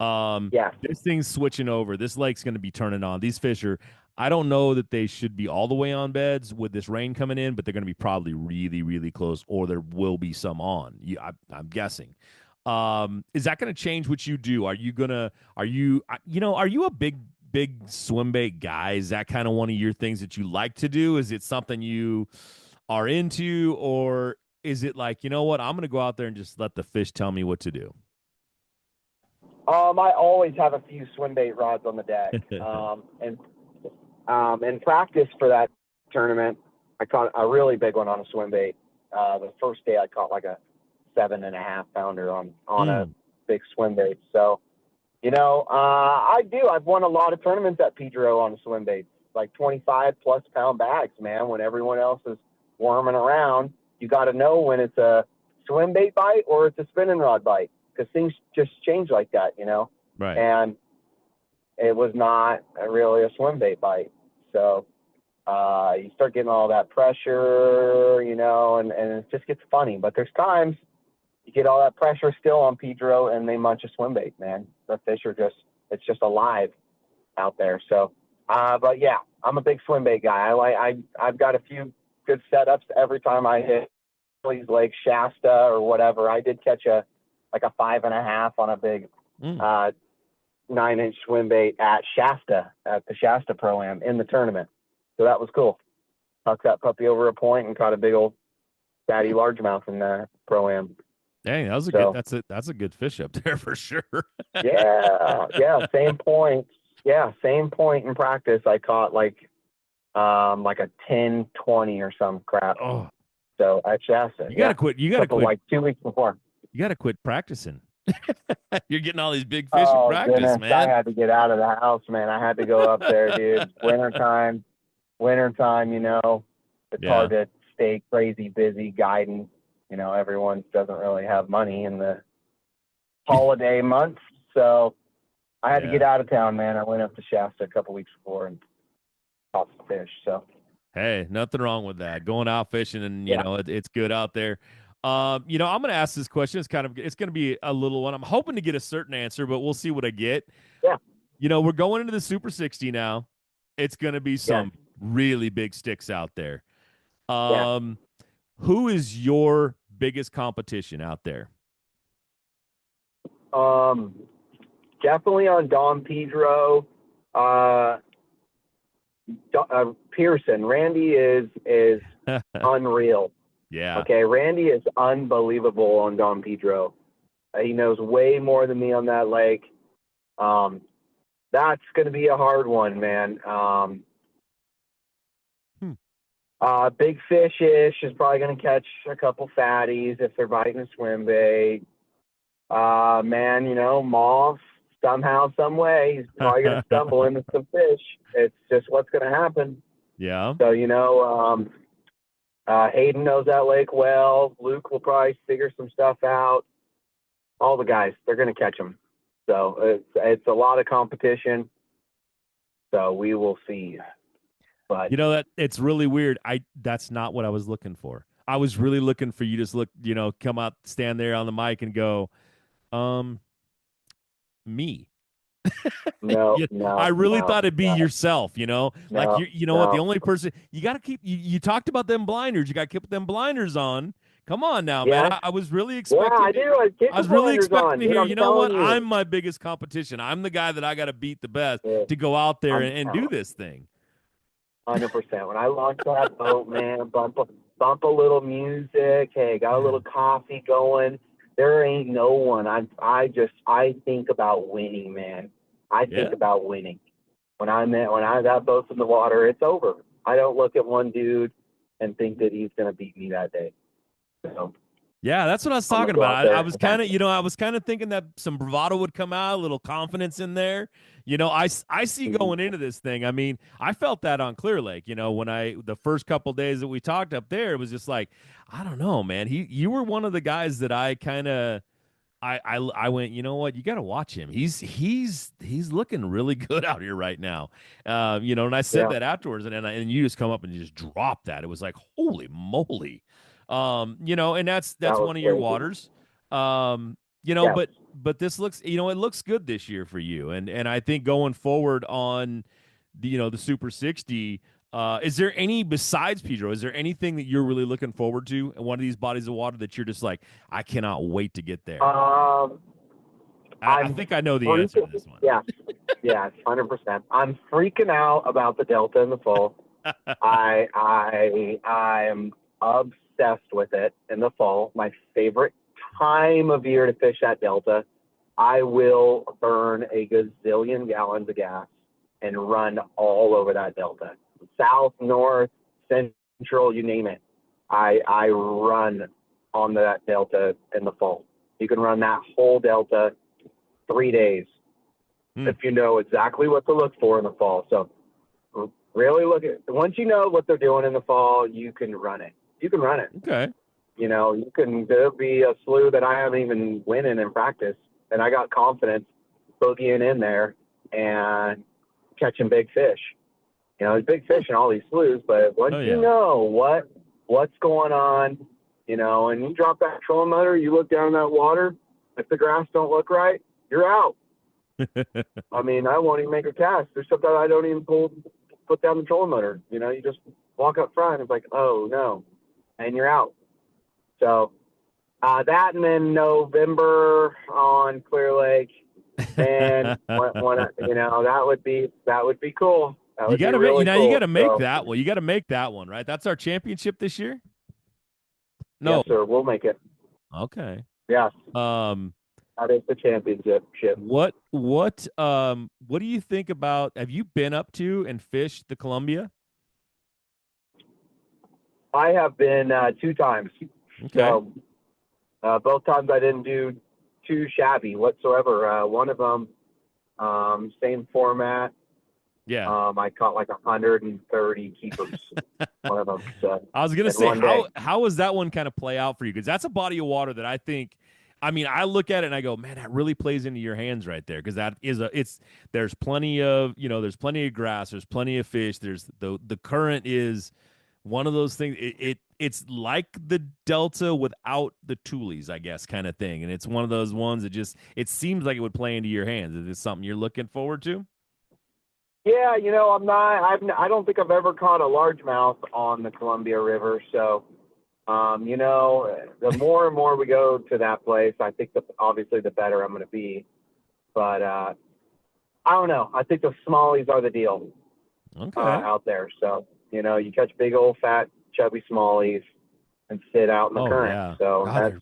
this thing's switching over. This lake's going to be turning on. These fish are, I don't know that they should be all the way on beds with this rain coming in, but they're going to be probably really, really close, or there will be some on. I'm guessing. Is that going to change what you do? Are you a big swim bait guy? Is that kind of one of your things that you like to do? Is it something you are into, or is it like, you know what, I'm going to go out there and just let the fish tell me what to do? I always have a few swim bait rods on the deck. In practice for that tournament, I caught a really big one on a swim bait. The first day I caught like a 7.5 pounder on a big swim bait. So, you know, I've won a lot of tournaments at Pedro on a swim bait, like 25+ pound bags, man. When everyone else is worming around, you got to know when it's a swim bait bite or it's a spinning rod bite, because things just change like that, you know? Right. And it was not really a swim bait bite. So, you start getting all that pressure, you know, and it just gets funny. But there's times you get all that pressure still on Pedro and they munch a swim bait, man. The fish are it's just alive out there. So, but yeah, I'm a big swim bait guy. I've got a few good setups every time I hit Lake Shasta or whatever. I did catch a 5.5 on a big 9-inch swim bait at Shasta, at the Shasta Pro-Am in the tournament. So that was cool. Tucked that puppy over a point and caught a big old fatty largemouth in the Pro-Am. Dang, that was that's a good fish up there for sure. yeah, same point. Yeah, same point in practice. I caught like a 10-20 or some crap. Oh, so at Shasta, you gotta quit. You gotta quit. Like 2 weeks before. You gotta quit practicing. You're getting all these big fish in practice, goodness, man. I had to get out of the house, man. I had to go up there, dude. Wintertime, you know, it's hard to stay crazy busy guiding. You know, everyone doesn't really have money in the holiday months. So I had to get out of town, man. I went up to Shasta a couple weeks before and caught some fish. So, hey, nothing wrong with that. Going out fishing and, you know, it's good out there. You know, I'm going to ask this question. It's going to be a little one. I'm hoping to get a certain answer, but we'll see what I get. Yeah. You know, we're going into the Super 60 now. It's going to be some really big sticks out there. Who is your biggest competition out there? Definitely on Don Pedro. Pearson. Randy is unreal. Yeah. Okay, Randy is unbelievable on Don Pedro. He knows way more than me on that lake. That's going to be a hard one, man. Big fish-ish is probably going to catch a couple fatties if they're biting a swim bait. Man, Moss, somehow, some way, he's probably going to stumble into some fish. It's just what's going to happen. Yeah. So, Hayden knows that lake well. Luke will probably figure some stuff out. All the guys, they're going to catch them. So it's a lot of competition. So we will see. But that it's really weird. That's not what I was looking for. I was really looking for you to come out, stand there on the mic and go, me. No, I really thought it'd be no. yourself, like what, the only person you got to keep, you talked about them blinders. You got to keep them blinders on. Come on now, Yeah. man. I was really expecting. Yeah, I do. I was really expecting to hear, I'm you know what? you. I'm my biggest competition. I'm the guy that I got to beat the best to go out there and do this thing. 100%. When I launch that boat, man, bump a little music. Hey, got a little coffee going. There ain't no one. I think about winning, man. I think about winning. When that boat's in the water, it's over. I don't look at one dude and think that he's going to beat me that day. So, yeah, that's what I was talking about. I was kind of thinking that some bravado would come out, a little confidence in there. I see going into this thing. I mean, I felt that on Clear Lake. When the first couple days that we talked up there, it was just like, I don't know, man. You were one of the guys that I kind of. I went, you know what? You got to watch him. He's looking really good out here right now. And I said that afterwards, and you just come up and you just drop that. It was like, holy moly. And that's one of your waters. But this looks, it looks good this year for you. And I think going forward on the Super 60, is there any, besides Pedro, is there anything that you're really looking forward to in one of these bodies of water that you're just like, I cannot wait to get there? I think I know the answer to this one. Yeah, 100%. I'm freaking out about the Delta in the fall. I am obsessed with it in the fall. My favorite time of year to fish that Delta. I will burn a gazillion gallons of gas and run all over that Delta. South, north, central, you name it. I run on that Delta in the fall. You can run that whole Delta 3 days if you know exactly what to look for in the fall. So really once you know what they're doing in the fall, you can run it. Okay. There'll be a slew that I haven't even winning in practice, and I got confidence boogieing in there and catching big fish. There's big fish in all these sloughs, but once you know what's going on, and you drop that trolling motor, you look down that water, if the grass don't look right, you're out. I mean, I won't even make a cast. There's something I don't even put down the trolling motor. You just walk up front. It's like, oh no, and you're out. So that, and then November on Clear Lake, and that would be cool. You got to really cool. You got to make that one. You got to make that one, right? That's our championship this year. No, yes, sir. We'll make it. Okay. Yes. That is the championship. What do you think about? Have you been up to and fished the Columbia? I have been 2 times. Okay. So both times I didn't do too shabby whatsoever. One of them, same format. Yeah. I caught like 130 keepers. One of them. So, I was gonna say, how does that one kind of play out for you? Because that's a body of water that I think. I mean, I look at it and I go, man, that really plays into your hands right there. Because there's plenty of grass, there's plenty of fish. There's the current is one of those things. It's like the Delta without the toolies, I guess, kind of thing. And it's one of those ones that it seems like it would play into your hands. Is this something you're looking forward to? Yeah, I don't think I've ever caught a largemouth on the Columbia River. So You know, the more and more we go to that place, I think obviously the better I'm going to be. But I don't know. I think the smallies are the deal out there. So, you know, you catch big old fat chubby smallies and sit out in the current. Yeah. So God,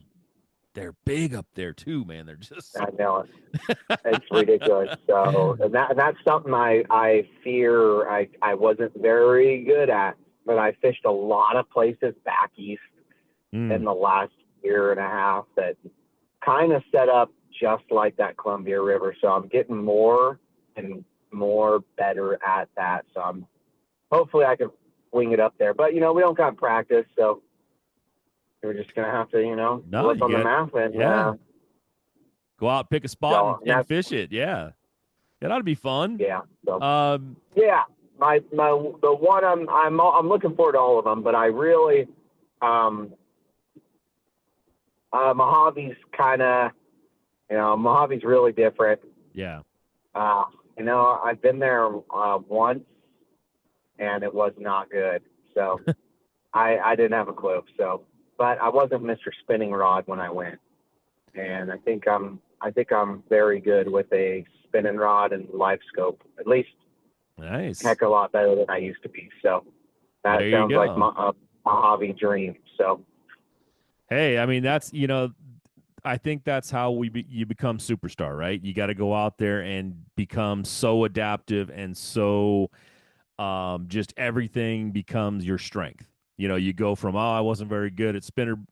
they're big up there too, man. They're just I know it's ridiculous. So and that's something I fear I wasn't very good at, but I fished a lot of places back east in the last year and a half that kind of set up just like that Columbia River. So I'm getting more and more better at that. So hopefully I can wing it up there. But, you know, we don't got practice, so we're just going to have to, you know, look on the map and go out, pick a spot and fish it. Yeah. That ought to be fun. Yeah. So, the one I'm looking forward to all of them, but I really, Mojave's kind of, you know, Mojave's really different. Yeah. You know, I've been there once and it was not good. So I didn't have a clue. So, but I wasn't Mr. Spinning Rod when I went. And I think I'm very good with a spinning rod and live scope, at least. Nice. Heck, a lot better than I used to be. So that sounds like my Mojave dream. So, hey, I mean, that's, you know, I think that's how you become superstar, right? You got to go out there and become so adaptive and so just everything becomes your strength. You know, you go from, I wasn't very good at spin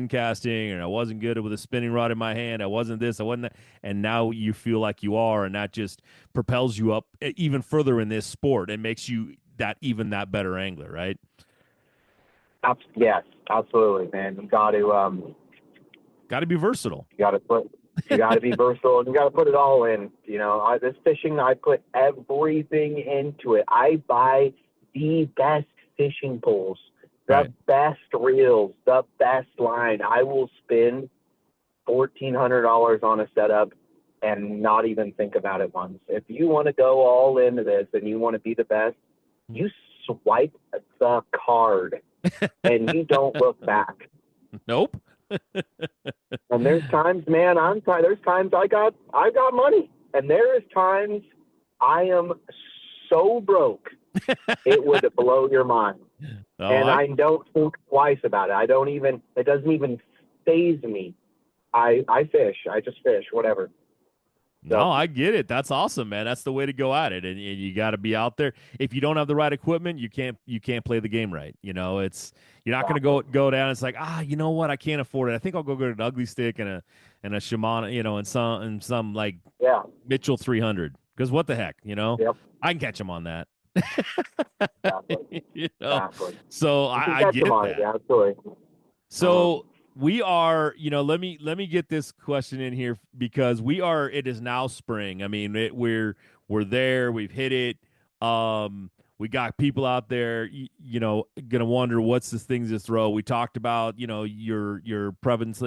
casting, and I wasn't good with a spinning rod in my hand. I wasn't this, I wasn't that. And now you feel like you are, and that just propels you up even further in this sport and makes you that better angler, right? Yes, absolutely, man. You got to be versatile. You got to be versatile, and you got to put it all in. You know, this fishing, I put everything into it. I buy the best fishing poles, the best reels, the best line. I will spend $1,400 on a setup and not even think about it once. If you want to go all into this and you want to be the best, you swipe the card and you don't look back. Nope. And there's times, man, there's times I got money, and there is times I am so broke it would blow your mind. I don't think twice about it. It doesn't even faze me. I fish. I just fish, whatever. So, no, I get it. That's awesome, man. That's the way to go at it. And you got to be out there. If you don't have the right equipment, you can't play the game right. You know, you're not going to go down. It's like, you know what? I can't afford it. I think I'll go get an ugly stick and a Shimano, you know, and some like Mitchell 300. Because what the heck, you know? Yep. I can catch them on that. Exactly. You know? Exactly. So I get that. Yeah, absolutely. So we are, you know, let me get this question in here because it is now spring. I mean, we're there, we've hit it. We got people out there, you know, going to wonder what's this thing to throw. We talked about, you know, your prevalence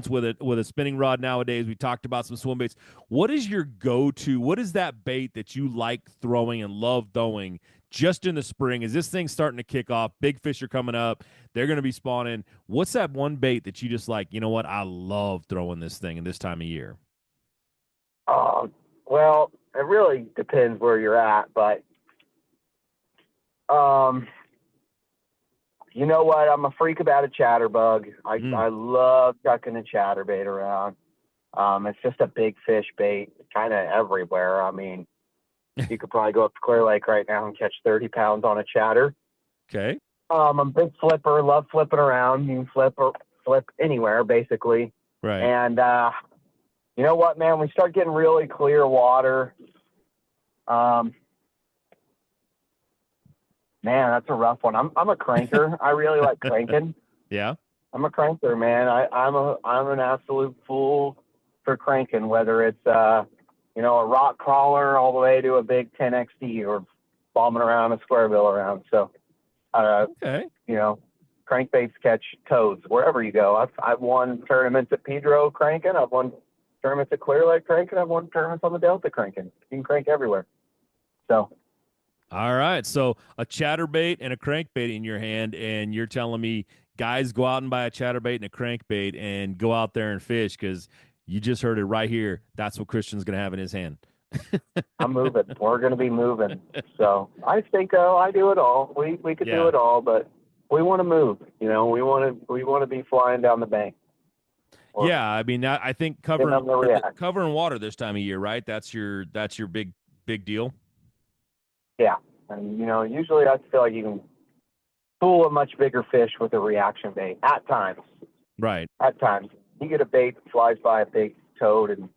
with a spinning rod nowadays. We talked about some swim baits. What is your go-to? What is that bait that you like throwing and love throwing just in the spring? Is this thing starting to kick off? Big fish are coming up. They're going to be spawning. What's that one bait that you just like, you know what, I love throwing this thing in this time of year? Well, it really depends where you're at, but you know what? I'm a freak about a chatterbug. I love chucking a chatterbait around. It's just a big fish bait, kind of everywhere. I mean, you could probably go up to Clear Lake right now and catch 30 pounds on a chatter. Okay. I'm a big flipper, love flipping around. You can flip anywhere, basically. Right. And you know what, man? We start getting really clear water. Man, that's a rough one. I'm a cranker. I really like cranking. Yeah. I'm a cranker, man. I'm an absolute fool for cranking, whether it's you know, a rock crawler all the way to a big 10XD or bombing around a square bill around. So okay. You know, crankbaits catch toads wherever you go. I've won tournaments at Pedro cranking. I've won tournaments at Clear Lake cranking. I've won tournaments on the Delta cranking. You can crank everywhere. So All right. So a chatterbait and a crankbait in your hand, and you're telling me guys go out and buy a chatterbait and a crankbait and go out there and fish because you just heard it right here. That's what Christian's going to have in his hand. I'm moving. We're going to be moving. So I think I do it all. We could do it all, but we want to move. You know, we want to be flying down the bank. Yeah, I mean, I think covering water this time of year, right? That's your big deal. Yeah, and you know, usually I feel like you can fool a much bigger fish with a reaction bait at times. Right. At times, you get a bait that flies by a big toad, and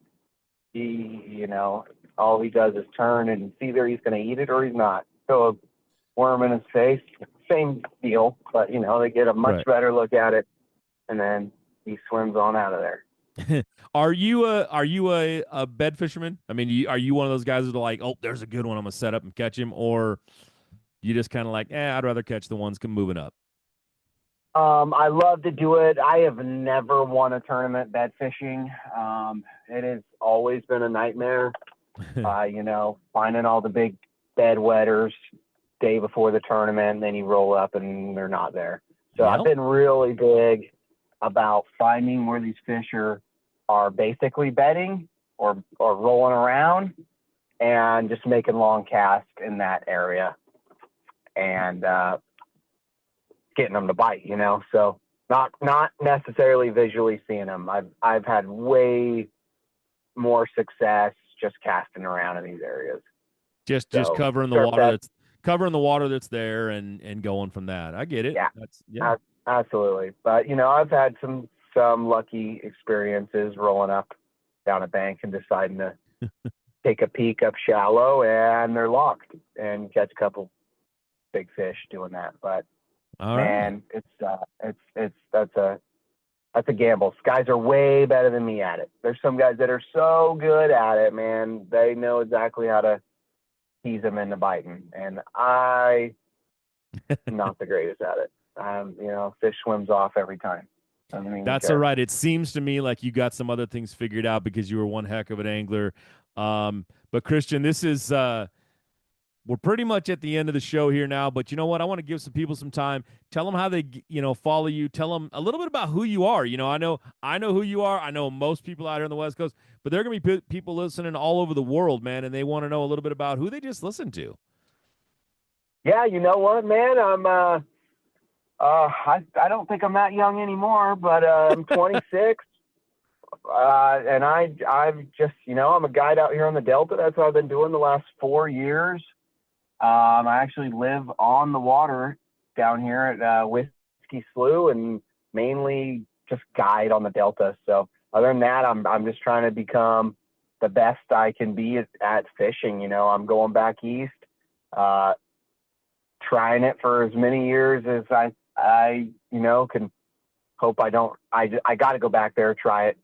you know, all he does is turn, and it's either he's going to eat it or he's not. Throw a worm in his face, same deal, but you know, they get a much better look at it, and then he swims on out of there. Are you a bed fisherman? I mean, are you one of those guys that are like, oh, there's a good one, I'm gonna set up and catch him, or you just kind of like, I'd rather catch the ones moving up? I love to do it. I have never won a tournament bed fishing. It has always been a nightmare. You know, finding all the big bed wetters day before the tournament, and then you roll up and they're not there. So I've been really big about finding where these fish are basically bedding or rolling around, and just making long casts in that area and getting them to bite, you know. So not necessarily visually seeing them. I've had way more success just casting around in these areas. Just covering the water that's there and going from that. I get it. Yeah. Absolutely. But you know, I've had some lucky experiences rolling up down a bank and deciding to take a peek up shallow, and they're locked, and catch a couple big fish doing that. But man, that's a gamble. Guys are way better than me at it. There's some guys that are so good at it, man. They know exactly how to tease them into biting, and I am not the greatest at it. You know, fish swims off every time. That's all right. It seems to me like you got some other things figured out because you were one heck of an angler. But Christian, this is we're pretty much at the end of the show here now, but you know what? I want to give some people some time. Tell them how they, follow you. Tell them a little bit about who you are. You know, I know who you are. I know most people out here on the West Coast, but there are going to be people listening all over the world, man, and they want to know a little bit about who they just listened to. Yeah, you know what, man? I don't think I'm that young anymore, but I'm 26. And I've just, I'm a guide out here on the Delta. That's what I've been doing the last 4 years. I actually live on the water down here at Whiskey Slough, and mainly just guide on the Delta. So other than that, I'm just trying to become the best I can be at fishing. I'm going back east, trying it for as many years as I can hope I got to go back there, try it,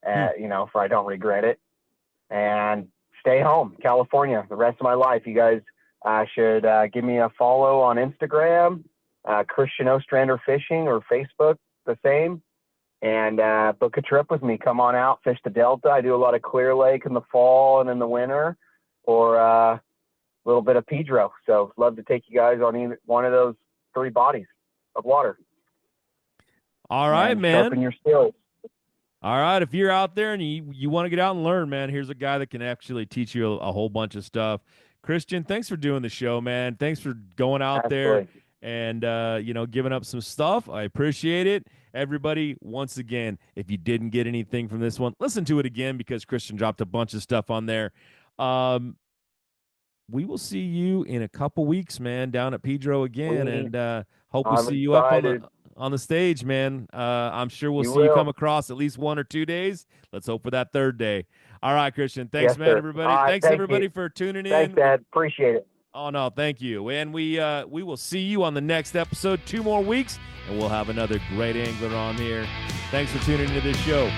for I don't regret it, and stay home, California, the rest of my life. You guys should give me a follow on Instagram, Christian Ostrander Fishing, or Facebook, the same, and book a trip with me. Come on out, fish the Delta. I do a lot of Clear Lake in the fall and in the winter, or a little bit of Pedro. So love to take you guys on either one of those 3 bodies of water. All right, man. Sharpen your skills. All right, if you're out there and you want to get out and learn, man, here's a guy that can actually teach you a whole bunch of stuff. Christian, thanks for doing the show, man. Thanks for going out there and giving up some stuff. I appreciate it. Everybody, once again, if you didn't get anything from this one, listen to it again, because Christian dropped a bunch of stuff on there. We will see you in a couple weeks, man, down at Pedro again, and hope we see you up on the stage, man. I'm sure we'll see you come across at least 1 or 2 days. Let's hope for that 3rd day. All right, Christian. Thanks, man, everybody. Thanks, everybody, for tuning in. Thanks, Dad. Appreciate it. Oh, no, thank you. And we will see you on the next episode, 2 more weeks, and we'll have another great angler on here. Thanks for tuning into this show.